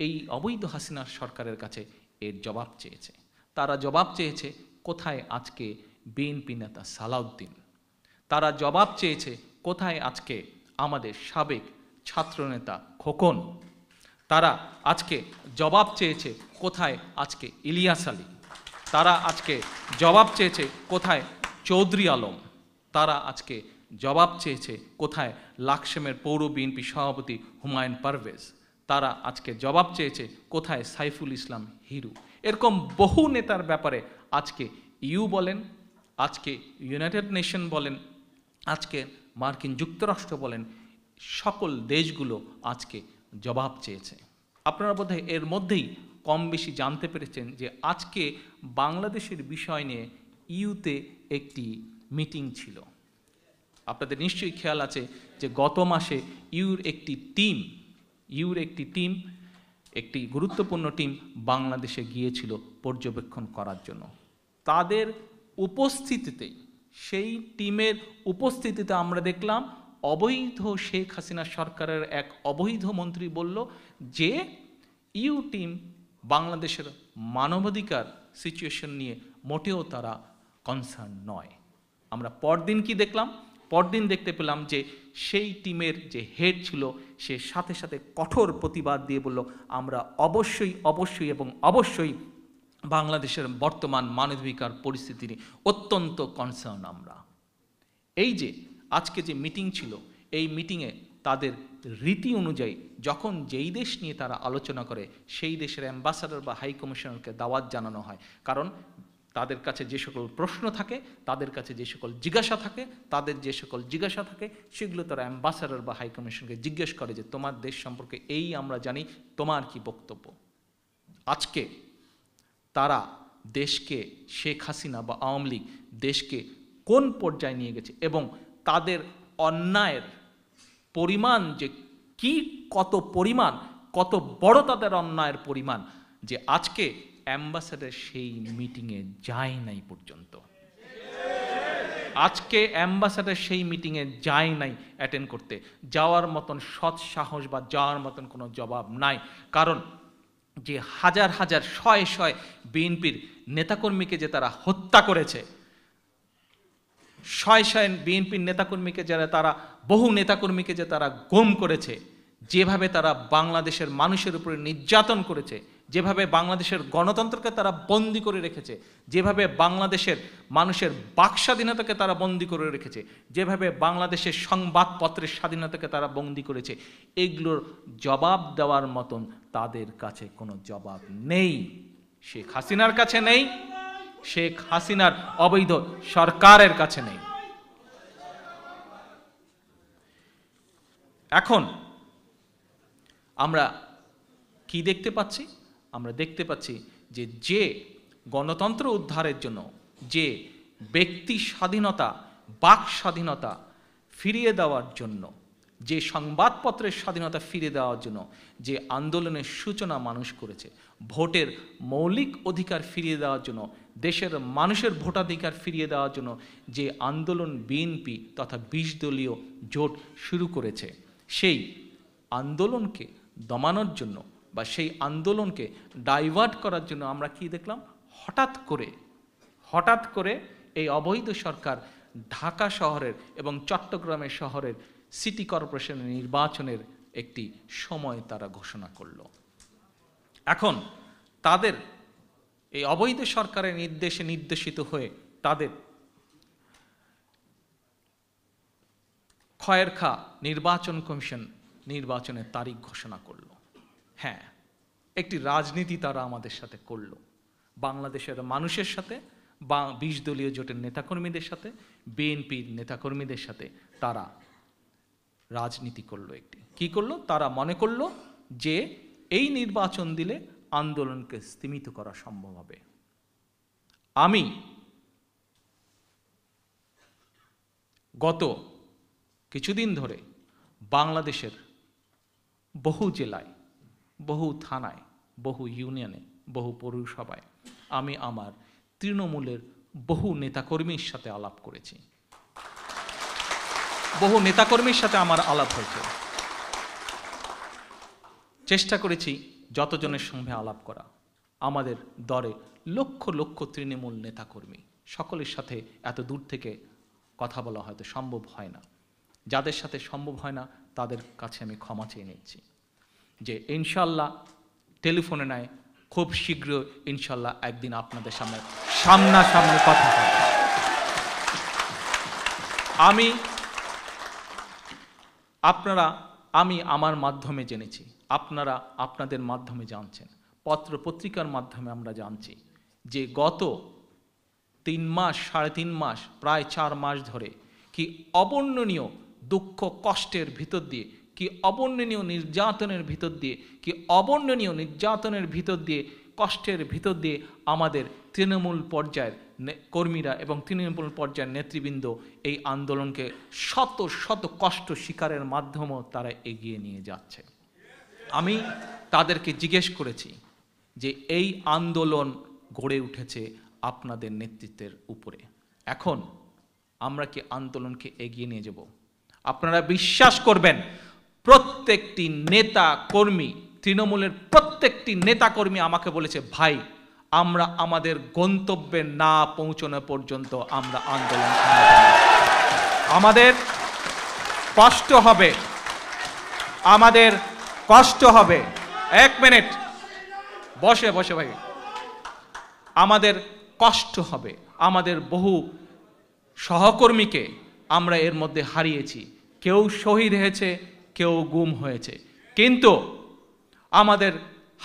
A: এই অবৈধ হাসিনা সরকারের কাছে এর জবাব চেয়েছে। তারা জবাব চেয়েছে কোথায় আজকে বিএনপি নেতা সালাউদ্দিন, তারা জবাব চেয়েছে কোথায় আজকে আমাদের সাবেক ছাত্রনেতা খোকন, তারা আজকে জবাব চেয়েছে কোথায় আজকে ইলিয়াস আলী, তারা আজকে জবাব চেয়েছে কোথায় চৌধুরী আলম, তারা আজকে জবাব চেয়েছে কোথায় লাকসামের পৌর বিএনপি সভাপতি হুমায়ুন পারভেজ, তারা আজকে জবাব চেয়েছে কোথায় সাইফুল ইসলাম হিরু। এরকম বহু নেতার ব্যাপারে আজকে ইউ বলেন, আজকে ইউনাইটেড নেশন বলেন, আজকে মার্কিন যুক্তরাষ্ট্র বলেন, সকল দেশগুলো আজকে জবাব চেয়েছে। আপনারা বোধহয় এর মধ্যেই কম বেশি জানতে পেরেছেন যে আজকে বাংলাদেশের বিষয় নিয়ে ইউতে একটি মিটিং ছিল। আপনাদের নিশ্চয়ই খেয়াল আছে যে গত মাসে ইউর একটি টিম একটি গুরুত্বপূর্ণ টিম বাংলাদেশে গিয়েছিল পর্যবেক্ষণ করার জন্য। তাদের উপস্থিতিতেই, সেই টিমের উপস্থিতিতে আমরা দেখলাম অবৈধ শেখ হাসিনা সরকারের এক অবৈধ মন্ত্রী বলল যে ইউ টিম বাংলাদেশের মানবাধিকার সিচুয়েশন নিয়ে মোটেও তারা কনসার্ন নয়। আমরা পরদিন কি দেখলাম? পরদিন দেখতে পেলাম যে সেই টিমের যে হেড ছিল সে সাথে সাথে কঠোর প্রতিবাদ দিয়ে বলল আমরা অবশ্যই বাংলাদেশের বর্তমান মানবাধিকার পরিস্থিতি নিয়ে অত্যন্ত কনসার্ন আমরা। এই যে আজকে যে মিটিং ছিল, এই মিটিংয়ে তাদের রীতি অনুযায়ী যখন যেই দেশ নিয়ে তারা আলোচনা করে সেই দেশের অ্যাম্বাসাডার বা হাই কমিশনারকে দাওয়াত জানানো হয়, কারণ তাদের কাছে যে সকল প্রশ্ন থাকে, তাদের কাছে যে সকল জিজ্ঞাসা থাকে সেগুলো তারা অ্যাম্বাসাডার বা হাই কমিশনকে জিজ্ঞেস করে যে তোমার দেশ সম্পর্কে এই আমরা জানি, তোমার কি বক্তব্য। আজকে তারা দেশকে, শেখ হাসিনা বা আওয়ামী লীগ দেশকে কোন পর্যায়ে নিয়ে গেছে এবং তাদের অন্যায়ের পরিমাণ যে কি, কত বড় তাদের অন্যায়ের পরিমাণ যে আজকে অ্যাম্বাসাডার সেই মিটিংয়ে যায় নাই পর্যন্ত। আজকে অ্যাম্বাসাডার সেই মিটিংয়ে যায় নাই অ্যাটেন্ড করতে, যাওয়ার মতন সৎ সাহস বা যাওয়ার মতন কোনো জবাব নাই। কারণ যে হাজার হাজার শয়ে বিএনপির নেতাকর্মীকে যে তারা হত্যা করেছে, শয়ে বিএনপির নেতাকর্মীকে যারা তারা বহু নেতাকর্মীকে যে তারা গুম করেছে, যেভাবে তারা বাংলাদেশের মানুষের উপরে নির্যাতন করেছে, যেভাবে বাংলাদেশের গণতন্ত্রকে তারা বন্দী করে রেখেছে, যেভাবে বাংলাদেশের মানুষের বাক স্বাধীনতাকে তারা বন্দী করে রেখেছে, যেভাবে বাংলাদেশের সংবাদপত্রের স্বাধীনতাকে তারা বন্দী করেছে, এগুলোর জবাব দেওয়ার মতন তাদের কাছে কোনো জবাব নেই। শেখ হাসিনার কাছে নেই, শেখ হাসিনার অবৈধ সরকারের কাছে নেই। এখন আমরা কি দেখতে পাচ্ছি? আমরা দেখতে পাচ্ছি যে গণতন্ত্র উদ্ধারের জন্য, যে ব্যক্তি স্বাধীনতা, বাক স্বাধীনতা ফিরিয়ে দেওয়ার জন্য, যে সংবাদপত্রের স্বাধীনতা ফিরিয়ে দেওয়ার জন্য যে আন্দোলনের সূচনা মানুষ করেছে, ভোটের মৌলিক অধিকার ফিরিয়ে দেওয়ার জন্য, দেশের মানুষের ভোটাধিকার ফিরিয়ে দেওয়ার জন্য যে আন্দোলন বিএনপি তথা ২০ দলীয় জোট শুরু করেছে, সেই আন্দোলনকে দমানোর জন্য বা সেই আন্দোলনকে ডাইভার্ট করার জন্য আমরা কি দেখলাম? হঠাৎ করে এই অবৈধ সরকার ঢাকা শহরের এবং চট্টগ্রামের শহরের সিটি কর্পোরেশনের নির্বাচনের একটি সময় তারা ঘোষণা করল। এখন তাদের এই অবৈধ সরকারের নির্দেশে নির্দেশিত হয়ে তাদের খয়েরখা নির্বাচন কমিশন নির্বাচনের তারিখ ঘোষণা করল। হ্যাঁ, একটি রাজনীতি তারা আমাদের সাথে করল, বাংলাদেশের মানুষের সাথে বা ২০ দলীয় জোটের নেতাকর্মীদের সাথে, বিএনপির নেতাকর্মীদের সাথে তারা রাজনীতি করলো। কি করলো? তারা মনে করলো যে এই নির্বাচন দিলে আন্দোলনকে স্তিমিত করা সম্ভব হবে। আমি গত কিছুদিন ধরে বাংলাদেশের বহু জেলায়, বহু থানায়, বহু ইউনিয়নে, বহু পৌরসভায় আমি আমার তৃণমূলের বহু নেতাকর্মীর সাথে আলাপ করেছি, বহু নেতাকর্মীর সাথে আমার আলাপ হয়েছে। চেষ্টা করেছি যতজনের সঙ্গে আলাপ করা। আমাদের দরে লক্ষ লক্ষ তৃণমূল নেতাকর্মী, সকলের সাথে এত দূর থেকে কথা বলা হয়তো সম্ভব হয় না। যাদের সাথে সম্ভব হয় না তাদের কাছে আমি ক্ষমা চেয়ে নিচ্ছি যে ইনশাল্লাহ টেলিফোনে নয়, খুব শীঘ্র ইনশাল্লাহ একদিন আপনাদের সামনে সামনাসামনি কথা হবে। আমি আমার মাধ্যমে জেনেছি, আপনারা আপনাদের মাধ্যমে জানছেন, পত্র পত্রিকার মাধ্যমে আমরা জানছি যে গত 3 মাস, 3.5 মাস, প্রায় 4 মাস ধরে কি অবর্ণনীয় দুঃখ কষ্টের ভিতর দিয়ে, কি অবর্ণনীয় নির্যাতনের ভিতর দিয়ে, কি অবর্ণনীয় নির্যাতনের ভিতর দিয়ে, কষ্টের ভিতর দিয়ে আমাদের তৃণমূল পর্যায়ের কর্মীরা এবং তৃণমূল পর্যায়ের নেতৃবৃন্দ এই আন্দোলনকে শত শত কষ্ট স্বীকারের মাধ্যমেও তারা এগিয়ে নিয়ে যাচ্ছে। আমি তাদেরকে জিজ্ঞেস করেছি যে এই আন্দোলন গড়ে উঠেছে আপনাদের নেতৃত্বের উপরে, এখন আমরা কি আন্দোলনকে এগিয়ে নিয়ে যাব? আপনারা বিশ্বাস করবেন, প্রত্যেকটি নেতা কর্মী, তৃণমূলের প্রত্যেকটি নেতা কর্মী আমাকে বলেছে, ভাই আমরা আমাদের গন্তব্যে না পৌঁছানো পর্যন্ত আমরা আন্দোলন, আমাদের কষ্ট হবে, আমাদের কষ্ট হবে। 1 মিনিট বসে বসে ভাই, আমাদের কষ্ট হবে। আমাদের বহু সহকর্মীকে আমরা এর মধ্যে হারিয়েছি, কেউ শহীদ হয়েছে, কেউ গুম হয়েছে, কিন্তু আমাদের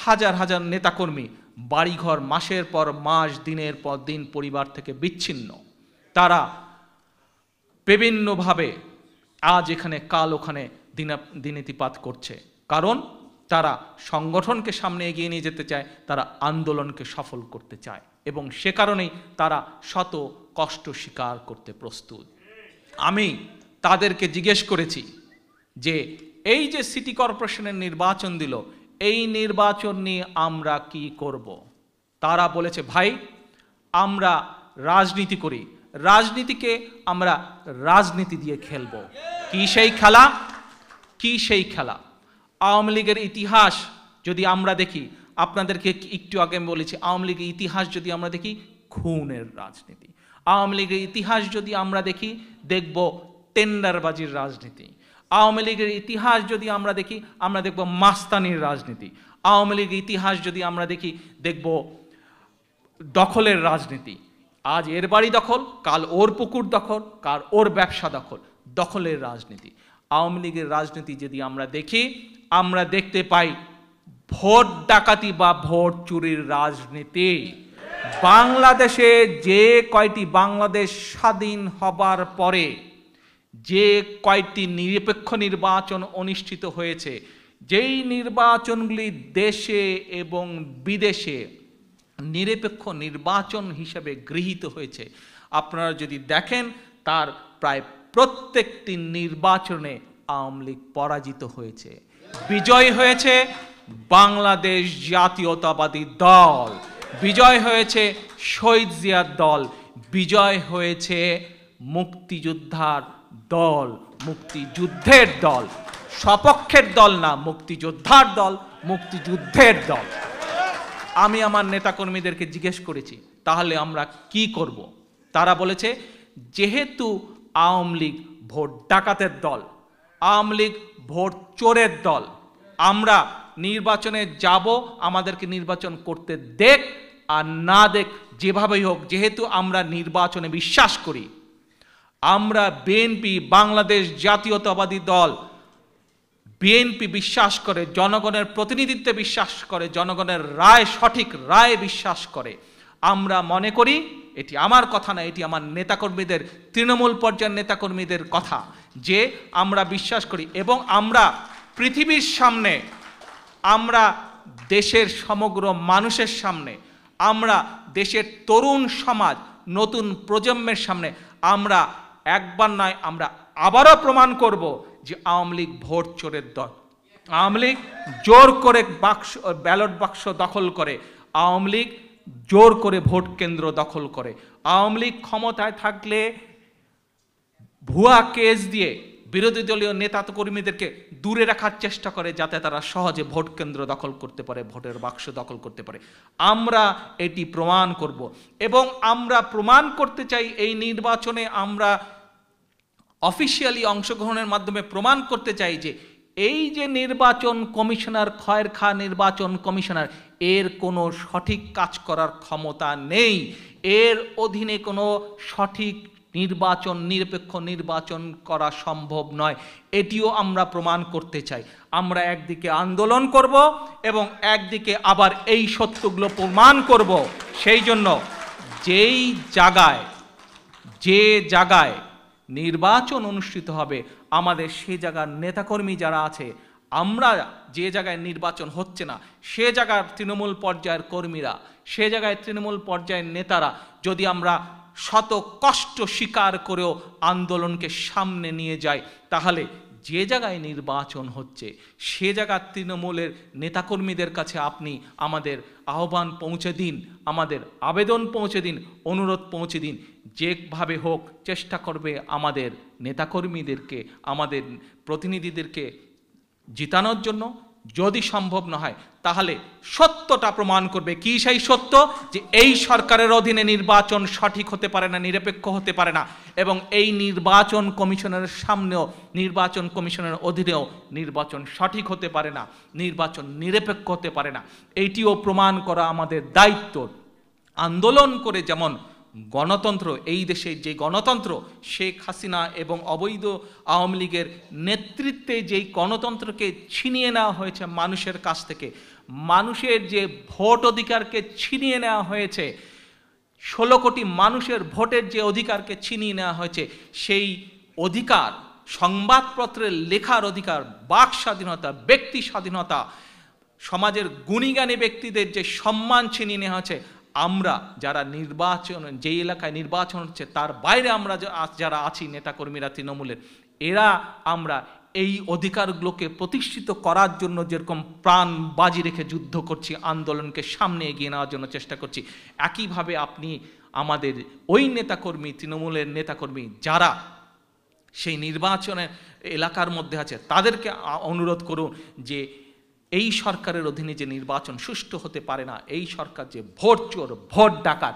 A: হাজার হাজার নেতাকর্মী বাড়িঘর মাসের পর মাস, দিনের পর দিন পরিবার থেকে বিচ্ছিন্ন। তারা বিভিন্নভাবে আজ এখানে কাল ওখানে দিনাতিপাত করছে, কারণ তারা সংগঠনকে সামনে এগিয়ে নিয়ে যেতে চায়, তারা আন্দোলনকে সফল করতে চায় এবং সে কারণেই তারা শত কষ্ট স্বীকার করতে প্রস্তুত। আমি তাদেরকে জিজ্ঞেস করেছি যে এই যে সিটি কর্পোরেশনের নির্বাচন দিল, এই নির্বাচন নিয়ে আমরা কি করব? তারা বলেছে, ভাই আমরা রাজনীতি করি, রাজনীতিকে আমরা রাজনীতি দিয়ে খেলব। কি সেই খেলা? কি সেই খেলা? আওয়ামী লীগের ইতিহাস যদি আমরা দেখি, আপনাদেরকে একটু আগে বলেছি, আওয়ামী লীগের ইতিহাস যদি আমরা দেখি, খুনের রাজনীতি। আওয়ামী লীগের ইতিহাস যদি আমরা দেখি, দেখব টেন্ডারবাজির রাজনীতি। আওয়ামী লীগের ইতিহাস যদি আমরা দেখি, আমরা দেখব মাস্তানির রাজনীতি। আওয়ামী লীগের ইতিহাস যদি আমরা দেখি, দেখব দখলের রাজনীতি। আজ এর বাড়ি দখল, কাল ওর পুকুর দখল, কাল ওর ব্যবসা দখল, দখলের রাজনীতি। আওয়ামী লীগের রাজনীতি যদি আমরা দেখি, আমরা দেখতে পাই ভোট ডাকাতি বা ভোট চুরির রাজনীতি। বাংলাদেশে যে কয়টি, বাংলাদেশ স্বাধীন হবার পরে যে কয়টি নিরপেক্ষ নির্বাচন অনুষ্ঠিত হয়েছে, যেই নির্বাচনগুলি দেশে এবং বিদেশে নিরপেক্ষ নির্বাচন হিসেবে গৃহীত হয়েছে, আপনারা যদি দেখেন তার প্রায় প্রত্যেকটি নির্বাচনে আওয়ামী লীগ পরাজিত হয়েছে। বিজয় হয়েছে বাংলাদেশ জাতীয়তাবাদী দল, বিজয় হয়েছে শহীদ জিয়ার দল, বিজয় হয়েছে মুক্তিযোদ্ধার দল, মুক্তিযুদ্ধের দল, সপক্ষের দল না, মুক্তিযোদ্ধার দল, মুক্তিযুদ্ধের দল। আমি আমার নেতাকর্মীদেরকে জিজ্ঞেস করেছি তাহলে আমরা কি করব? তারা বলেছে, যেহেতু আওয়ামী লীগ ভোট ডাকাতের দল, আওয়ামী লীগ ভোট চোরের দল, আমরা নির্বাচনে যাব, আমাদেরকে নির্বাচন করতে দেখ আর না দেখ, যেভাবেই হোক, যেহেতু আমরা নির্বাচনে বিশ্বাস করি, আমরা বিএনপি, বাংলাদেশ জাতীয়তাবাদী দল, বিএনপি বিশ্বাস করে, জনগণের প্রতিনিধিত্বে বিশ্বাস করে, জনগণের রায়, সঠিক রায় বিশ্বাস করে। আমরা মনে করি, এটি আমার কথা না, এটি আমার নেতাকর্মীদের, তৃণমূল পর্যায়ের নেতাকর্মীদের কথা, যে আমরা বিশ্বাস করি এবং আমরা পৃথিবীর সামনে, আমরা দেশের সমগ্র মানুষের সামনে, আমরা দেশের তরুণ সমাজ, নতুন প্রজন্মের সামনে আমরা একবার নয়, আমরা আবারও প্রমাণ করব যে আওয়ামী লীগ ভোট চোরের দল। আওয়ামী লীগ জোর করে ব্যালট বাক্স দখল করে, আওয়ামী লীগ জোর করে ভোট কেন্দ্র দখল করে। আওয়ামী লীগ ক্ষমতায় থাকলে ভুয়া কেস দিয়ে বিরোধী দলীয় নেতা কর্মীদেরকে দূরে রাখার চেষ্টা করে, যাতে তারা সহজে ভোট কেন্দ্র দখল করতে পারে, ভোটের বাক্স দখল করতে পারে। আমরা এটি প্রমাণ করব এবং আমরা প্রমাণ করতে চাই এই নির্বাচনে আমরা অফিসিয়ালি অংশগ্রহণের মাধ্যমে প্রমাণ করতে চাই যে এই যে নির্বাচন কমিশনার, খয়ের খা নির্বাচন কমিশনার, এর কোনো সঠিক কাজ করার ক্ষমতা নেই। এর অধীনে কোনো সঠিক নির্বাচন, নিরপেক্ষ নির্বাচন করা সম্ভব নয়। এটিও আমরা প্রমাণ করতে চাই। আমরা একদিকে আন্দোলন করব এবং একদিকে আবার এই সত্যগুলো প্রমাণ করব। সেই জন্য যে জায়গায় নির্বাচন অনুষ্ঠিত হবে, আমাদের সে জায়গার নেতাকর্মী যারা আছে, আমরা যে জায়গায় নির্বাচন হচ্ছে না সে জায়গার তৃণমূল পর্যায়ের কর্মীরা, সে জায়গায় তৃণমূল পর্যায়ের নেতারা যদি আমরা শত কষ্ট স্বীকার করেও আন্দোলনকে সামনে নিয়ে যাই, তাহলে যে জায়গায় নির্বাচন হচ্ছে সে জায়গার তৃণমূলের নেতাকর্মীদের কাছে আপনি আমাদের আহ্বান পৌঁছে দিন, আমাদের আবেদন পৌঁছে দিন, অনুরোধ পৌঁছে দিন। যেভাবে হোক চেষ্টা করবে আমাদের নেতাকর্মীদেরকে, আমাদের প্রতিনিধিদেরকে জিতানোর জন্য। যদি সম্ভব না হয় তাহলে সত্যটা প্রমাণ করবে। কি সেই সত্য? যে এই সরকারের অধীনে নির্বাচন সঠিক হতে পারে না, নিরপেক্ষ হতে পারে না, এবং এই নির্বাচন কমিশনের সামনেও, নির্বাচন কমিশনের অধীনেও নির্বাচন সঠিক হতে পারে না, নির্বাচন নিরপেক্ষ হতে পারে না। এইটিও প্রমাণ করা আমাদের দায়িত্ব। আন্দোলন করে যেমন গণতন্ত্র, এই দেশে যে গণতন্ত্র শেখ হাসিনা এবং অবৈধ আওয়ামী লীগের নেতৃত্বে যেই গণতন্ত্রকে ছিনিয়ে নেওয়া হয়েছে মানুষের কাছ থেকে, মানুষের যে ভোট অধিকারকে ছিনিয়ে নেওয়া হয়েছে, 16 কোটি মানুষের ভোটের যে অধিকারকে ছিনিয়ে নেওয়া হয়েছে, সেই অধিকার, সংবাদপত্রের লেখার অধিকার, বাক স্বাধীনতা, ব্যক্তি স্বাধীনতা, সমাজের গুণীজ্ঞানী ব্যক্তিদের যে সম্মান ছিনিয়ে নেওয়া হয়েছে, আমরা যারা নির্বাচন, যে এলাকায় নির্বাচন হচ্ছে তার বাইরে আমরা যারা আছি নেতাকর্মীরা তৃণমূলের, এরা আমরা এই অধিকারগুলোকে প্রতিষ্ঠিত করার জন্য যেরকম প্রাণ বাজি রেখে যুদ্ধ করছি, আন্দোলনকে সামনে এগিয়ে নেওয়ার জন্য চেষ্টা করছি, একইভাবে আপনি আমাদের ওই নেতাকর্মী, তৃণমূলের নেতাকর্মী যারা সেই নির্বাচনের এলাকার মধ্যে আছে, তাদেরকে অনুরোধ করুন যে এই সরকারের অধীনে যে নির্বাচন সুষ্ঠু হতে পারে না, এই সরকার যে ভোট চোর, ভোট ডাকাত,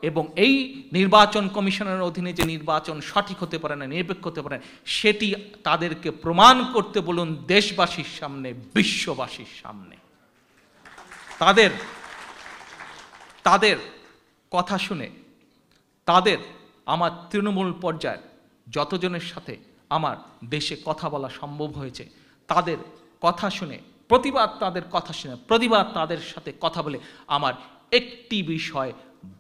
A: এবং এই নির্বাচন কমিশনের অধীনে যে নির্বাচন সঠিক হতে পারে না, নিরপেক্ষ হতে পারে না, সেটি তাদেরকে প্রমাণ করতে বলুন দেশবাসীর সামনে, বিশ্ববাসীর সামনে। তাদের কথা শুনে, আমার তৃণমূল পর্যায়ের যতজনের সাথে আমার দেশে কথা বলা সম্ভব হয়েছে, তাদের কথা শুনে, তাদের কথা শুনে, প্রতিবার তাদের সাথে কথা বলে আমার একটি বিষয়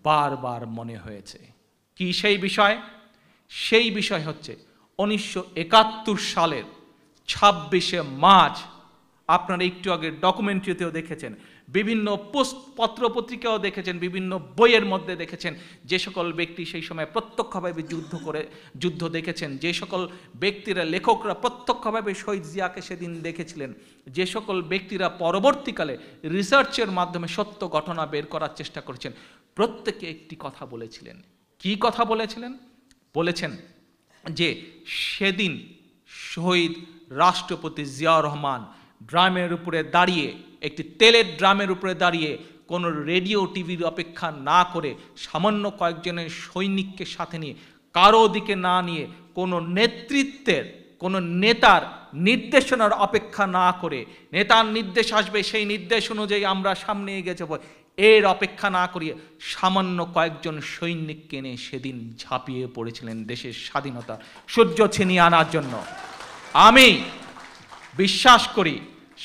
A: বারবার মনে হয়েছে। কি সেই বিষয়? সেই বিষয় হচ্ছে 1971 সালের 26শে মার্চ, আপনারা একটু আগে ডকুমেন্টারিতেও দেখেছেন, বিভিন্ন পত্র পত্রিকাও দেখেছেন, বিভিন্ন বইয়ের মধ্যে দেখেছেন, যে সকল ব্যক্তি সেই সময় প্রত্যক্ষভাবে যুদ্ধ দেখেছেন, যে সকল ব্যক্তিরা, লেখকরা প্রত্যক্ষভাবে শহীদ জিয়াকে সেদিন দেখেছিলেন, যে সকল ব্যক্তিরা পরবর্তীকালে রিসার্চের মাধ্যমে সত্য ঘটনা বের করার চেষ্টা করেছেন, প্রত্যেকে একটি কথা বলেছিলেন। কি কথা বলেছিলেন? বলেছেন যে সেদিন শহীদ রাষ্ট্রপতি জিয়াউর রহমান ড্রামের উপরে দাঁড়িয়ে, একটি তেলের ড্রামের উপরে দাঁড়িয়ে, কোনো রেডিও টিভির অপেক্ষা না করে, সামান্য কয়েকজনের সৈনিককে সাথে নিয়ে, কারো দিকে না নিয়ে, কোনো নেতৃত্বের, কোনো নেতার নির্দেশনার অপেক্ষা না করে, নেতার নির্দেশ আসবে সেই নির্দেশ অনুযায়ী আমরা সামনে এগিয়ে যাব, এর অপেক্ষা না করিয়ে সামান্য কয়েকজন সৈনিককে নিয়ে সেদিন ঝাঁপিয়ে পড়েছিলেন দেশের স্বাধীনতা সূর্য ছিনিয়ে আনার জন্য। আমি বিশ্বাস করি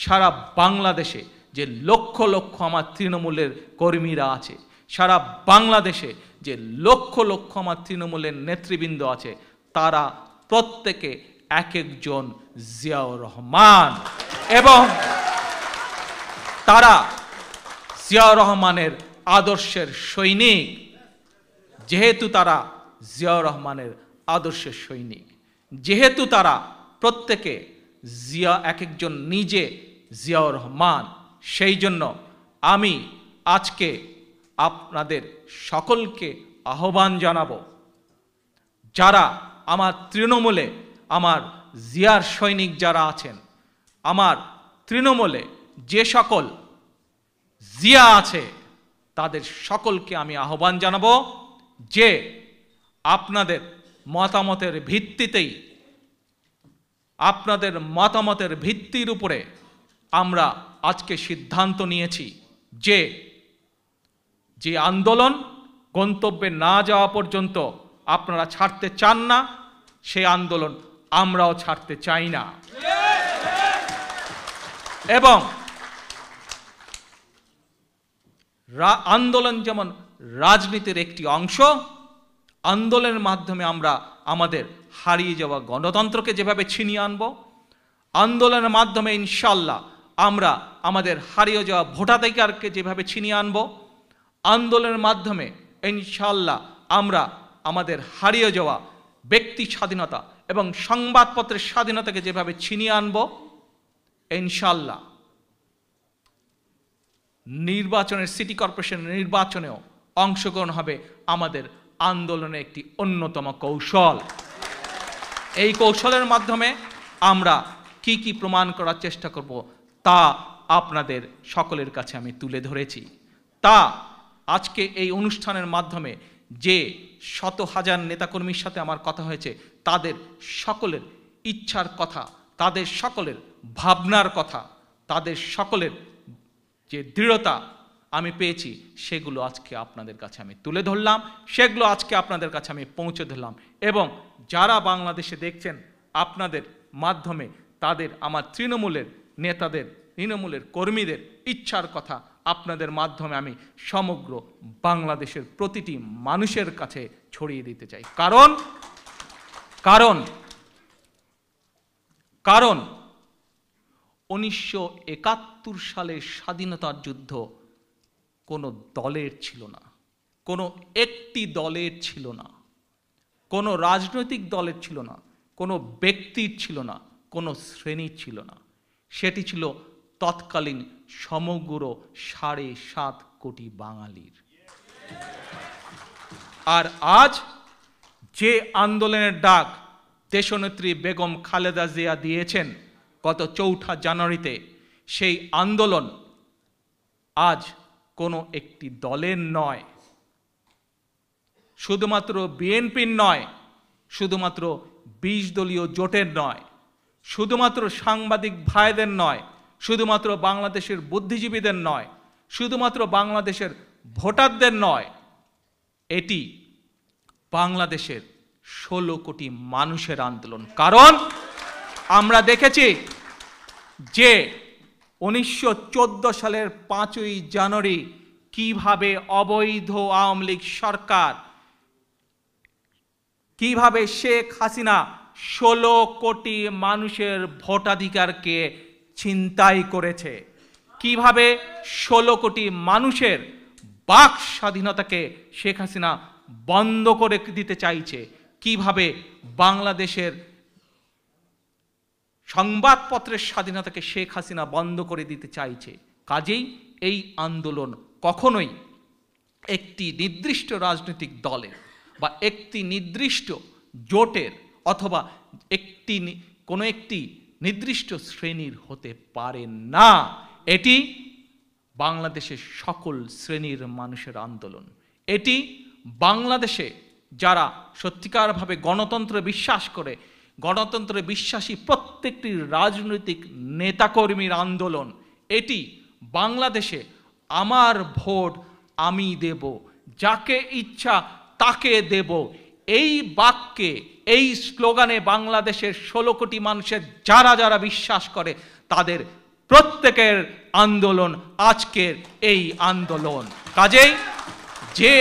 A: সারা বাংলাদেশে যে লক্ষ লক্ষ আমার তৃণমূলের কর্মীরা আছে, সারা বাংলাদেশে যে লক্ষ লক্ষ আমার তৃণমূলের নেতৃবৃন্দ আছে, তারা প্রত্যেকে এক একজন জিয়াউর রহমান, এবং তারা জিয়াউর রহমানের আদর্শের সৈনিক। যেহেতু তারা জিয়াউর রহমানের আদর্শের সৈনিক, যেহেতু তারা প্রত্যেকে এক একজন নিজে জিয়াউর রহমান, সেই জন্য আমি আজকে আপনাদের সকলকে আহ্বান জানাবো, যারা আমার তৃণমূলে, আমার জিয়ার সৈনিক যারা আছেন, আমার তৃণমূলে যে সকল জিয়া আছে, তাদের সকলকে আমি আহ্বান জানাবো যে আপনাদের মতামতের ভিত্তিতেই, আপনাদের মতামতের ভিত্তির উপরে আমরা আজকে সিদ্ধান্ত নিয়েছি যে আন্দোলন গন্তব্যে না যাওয়া পর্যন্ত আপনারা ছাড়তে চান না, সেই আন্দোলন আমরাও ছাড়তে চাই না। এবং আন্দোলন যেমন রাজনীতির একটি অংশ, আন্দোলনের মাধ্যমে আমরা আমাদের হারিয়ে যাওয়া গণতন্ত্রকে যেভাবে ছিনিয়ে আনব, আন্দোলনের মাধ্যমে ইনশাল্লাহ আমরা আমাদের হারিয়ে যাওয়া ভোটাধিকারকে যেভাবে ছিনিয়ে আনব, আন্দোলনের মাধ্যমে ইনশাল্লাহ আমরা আমাদের হারিয়ে যাওয়া ব্যক্তি স্বাধীনতা এবং সংবাদপত্রের স্বাধীনতাকে যেভাবে ছিনিয়ে আনব, ইনশাল্লাহ নির্বাচনের, সিটি কর্পোরেশনের নির্বাচনেও অংশগ্রহণ হবে আমাদের আন্দোলনের একটি অন্যতম কৌশল। এই কৌশলের মাধ্যমে আমরা কি কি প্রমাণ করার চেষ্টা করব তা আপনাদের সকলের কাছে আমি তুলে ধরেছি। তা আজকে এই অনুষ্ঠানের মাধ্যমে যে শত হাজার নেতাকর্মীর সাথে আমার কথা হয়েছে, তাদের সকলের ইচ্ছার কথা, তাদের সকলের ভাবনার কথা, তাদের সকলের যে দৃঢ়তা আমি পেয়েছি, সেগুলো আজকে আপনাদের কাছে আমি তুলে ধরলাম, সেগুলো আজকে আপনাদের কাছে আমি পৌঁছে ধরলাম। এবং যারা বাংলাদেশে দেখছেন, আপনাদের মাধ্যমে তাদের, আমার তৃণমূলের নেতাদের, তৃণমূলের কর্মীদের ইচ্ছার কথা আপনাদের মাধ্যমে আমি সমগ্র বাংলাদেশের প্রতিটি মানুষের কাছে ছড়িয়ে দিতে চাই। কারণ 1971 সালের স্বাধীনতার যুদ্ধ কোনো দলের ছিল না, কোনো একটি দলের ছিল না, কোনো রাজনৈতিক দলের ছিল না, কোনো ব্যক্তির ছিল না, কোনো শ্রেণীর ছিল না। সেটি ছিল তৎকালীন সমগ্র 7.5 কোটি বাঙালির। আর আজ যে আন্দোলনের ডাক দেশনেত্রী বেগম খালেদা জিয়া দিয়েছেন গত 4 জানুয়ারিতে, সেই আন্দোলন আজ কোনো একটি দলের নয়, শুধুমাত্র বিএনপির নয়, শুধুমাত্র 20 দলীয় জোটের নয়, শুধুমাত্র সাংবাদিক ভাইদের নয়, শুধুমাত্র বাংলাদেশের বুদ্ধিজীবীদের নয়, শুধুমাত্র বাংলাদেশের ভোটারদের নয়, এটি বাংলাদেশের 16 কোটি মানুষের আন্দোলন। কারণ আমরা দেখেছি যে 1914 সালের 5ই জানুয়ারি কিভাবে অবৈধ আওয়ামী লীগ সরকার, কিভাবে শেখ হাসিনা 16 কোটি মানুষের ভোটাধিকারকে ছিনতাই করেছে, কিভাবে 16 কোটি মানুষের বাক স্বাধীনতাকে শেখ হাসিনা বন্ধ করে দিতে চাইছে, কিভাবে বাংলাদেশের সংবাদপত্রের স্বাধীনতাকে শেখ হাসিনা বন্ধ করে দিতে চাইছে। কাজেই এই আন্দোলন কখনোই একটি নির্দিষ্ট রাজনৈতিক দলের বা একটি নির্দিষ্ট জোটের অথবা কোনো একটি নির্দিষ্ট শ্রেণীর হতে পারে না। এটি বাংলাদেশের সকল শ্রেণীর মানুষের আন্দোলন। এটি বাংলাদেশে যারা সত্যিকারভাবে গণতন্ত্রে বিশ্বাস করে, গণতন্ত্রে বিশ্বাসী প্রত্যেকটি রাজনৈতিক নেতাকর্মীর আন্দোলন। এটি বাংলাদেশে আমার ভোট আমি দেব, যাকে ইচ্ছা তাকে দেব, এই বাক্যে, এই স্লোগানে বাংলাদেশের 16 কোটি মানুষের যারা যারা বিশ্বাস করে, তাদের প্রত্যেকের আন্দোলন আজকের এই আন্দোলন। কাজেই যে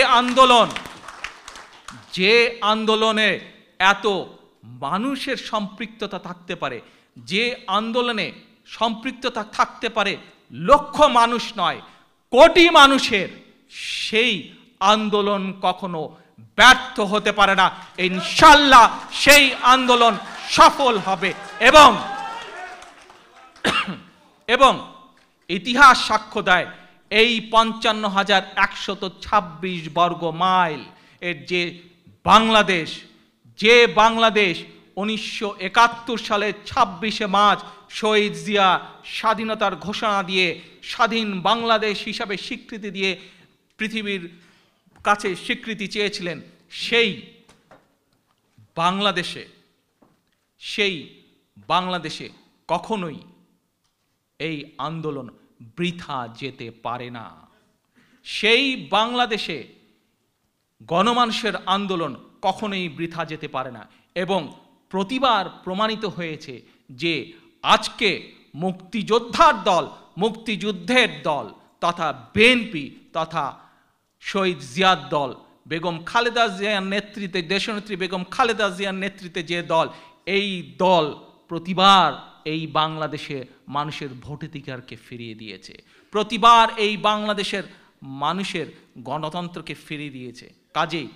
A: আন্দোলনে এত মানুষের সম্পৃক্ততা থাকতে পারে, যে আন্দোলনে সম্পৃক্ততা থাকতে পারে লক্ষ মানুষ নয়, কোটি মানুষের, সেই আন্দোলন কখনো ব্যর্থ হতে পারে না। ইনশাআল্লাহ সেই আন্দোলন সফল হবে এবং ইতিহাস সাক্ষ্য দেয় এই 55,126 বর্গ মাইল এর যে বাংলাদেশ, 1971 সালের 26শে মার্চ শহীদ জিয়া স্বাধীনতার ঘোষণা দিয়ে স্বাধীন বাংলাদেশ হিসাবে স্বীকৃতি দিয়ে পৃথিবীর কাছে স্বীকৃতি চেয়েছিলেন, সেই বাংলাদেশে কখনোই এই আন্দোলন বৃথা যেতে পারে না। সেই বাংলাদেশে গণমানুষের আন্দোলন কখনোই বৃথা যেতে পারে না। এবং প্রতিবার প্রমাণিত হয়েছে যে আজকে মুক্তিযুদ্ধের দল তথা বিএনপি তথা শহীদ জিয়ার দল, বেগম খালেদা জিয়ার নেতৃত্বে, দেশনেত্রী বেগম খালেদা জিয়ার নেতৃত্বে যে দল, এই দল প্রতিবার এই বাংলাদেশে মানুষের ভোটাধিকারকে ফিরিয়ে দিয়েছে, প্রতিবার এই বাংলাদেশের মানুষের গণতন্ত্রকে ফিরিয়ে দিয়েছে। কাজেই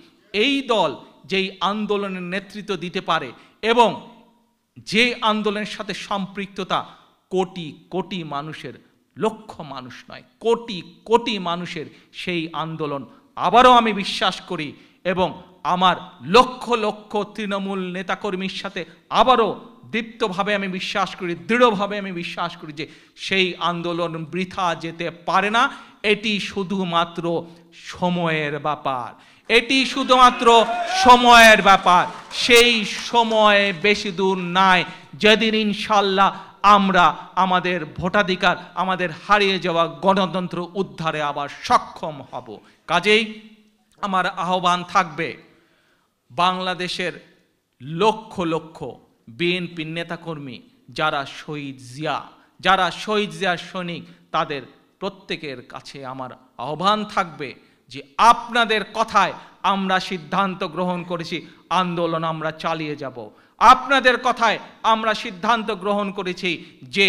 A: এই দল যেই আন্দোলনের নেতৃত্ব দিতে পারে এবং যে আন্দোলনের সাথে সম্পৃক্ততা কোটি কোটি মানুষের, লক্ষ মানুষ নয়, কোটি কোটি মানুষের সেই আন্দোলন, আবারও আমি বিশ্বাস করি এবং আমার লক্ষ লক্ষ তৃণমূল নেতাকর্মীর সাথে আবারও দীপ্তভাবে আমি বিশ্বাস করি, দৃঢ়ভাবে আমি বিশ্বাস করি যে সেই আন্দোলন বৃথা যেতে পারে না। এটি শুধুমাত্র সময়ের ব্যাপার, এটি শুধুমাত্র সময়ের ব্যাপার। সেই সময় বেশি দূর নাই যেদিন ইনশাল্লাহ আমরা আমাদের ভোটাধিকার, আমাদের হারিয়ে যাওয়া গণতন্ত্র উদ্ধারে আবার সক্ষম হব। কাজেই আমার আহ্বান থাকবে, বাংলাদেশের লক্ষ লক্ষ বিএনপি নেতাকর্মী যারা শহীদ জিয়ার সৈনিক, তাদের প্রত্যেকের কাছে আমার আহ্বান থাকবে যে আপনাদের কথায় আমরা সিদ্ধান্ত গ্রহণ করেছি, আন্দোলন আমরা চালিয়ে যাব। আপনাদের কথায় আমরা সিদ্ধান্ত গ্রহণ করেছি যে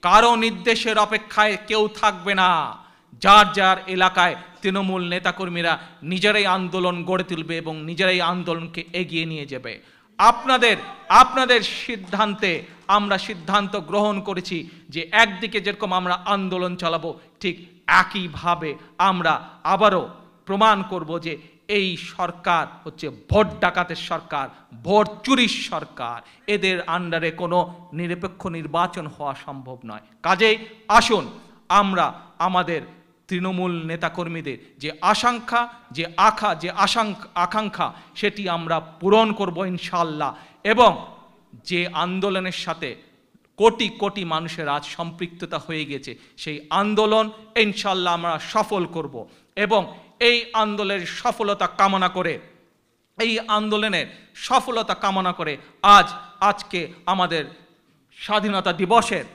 A: কারো নির্দেশের অপেক্ষায় কেউ থাকবে না। যার যার এলাকায় তৃণমূল নেতাকর্মীরা নিজেরাই আন্দোলন গড়ে তুলবে এবং নিজেরাই আন্দোলনকে এগিয়ে নিয়ে যাবে। আপনাদের সিদ্ধান্তে আমরা সিদ্ধান্ত গ্রহণ করেছি যে একদিকে যেরকম আমরা আন্দোলন চালাবো, ঠিক একইভাবে আমরা আবারও প্রমাণ করব যে এই সরকার হচ্ছে ভোট ডাকাতের সরকার, ভোট চুরির সরকার। এদের আন্ডারে কোনো নিরপেক্ষ নির্বাচন হওয়া সম্ভব নয়। কাজেই আসুন আমরা আমাদের তৃণমূল নেতাকর্মীদের যে আকাঙ্ক্ষা সেটি আমরা পূরণ করব ইনশাআল্লাহ। এবং যে আন্দোলনের সাথে কোটি কোটি মানুষের আজ সম্পৃক্ততা হয়ে গেছে, সেই আন্দোলন ইনশাআল্লাহ আমরা সফল করব। এবং এই আন্দোলনের সফলতা কামনা করে আজকে আমাদের স্বাধীনতা দিবসের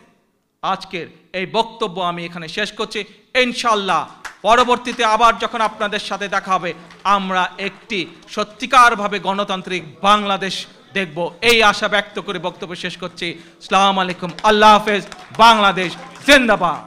A: আজকের এই বক্তব্য আমি এখানে শেষ করছি। ইনশাআল্লাহ পরবর্তীতে আবার যখন আপনাদের সাথে দেখা হবে, আমরা একটি সত্যিকারভাবে গণতান্ত্রিক বাংলাদেশ দেখব, এই আশা ব্যক্ত করে বক্তব্য শেষ করছি। আসসালামু আলাইকুম, আল্লাহ হাফেজ, বাংলাদেশ জিন্দাবাদ।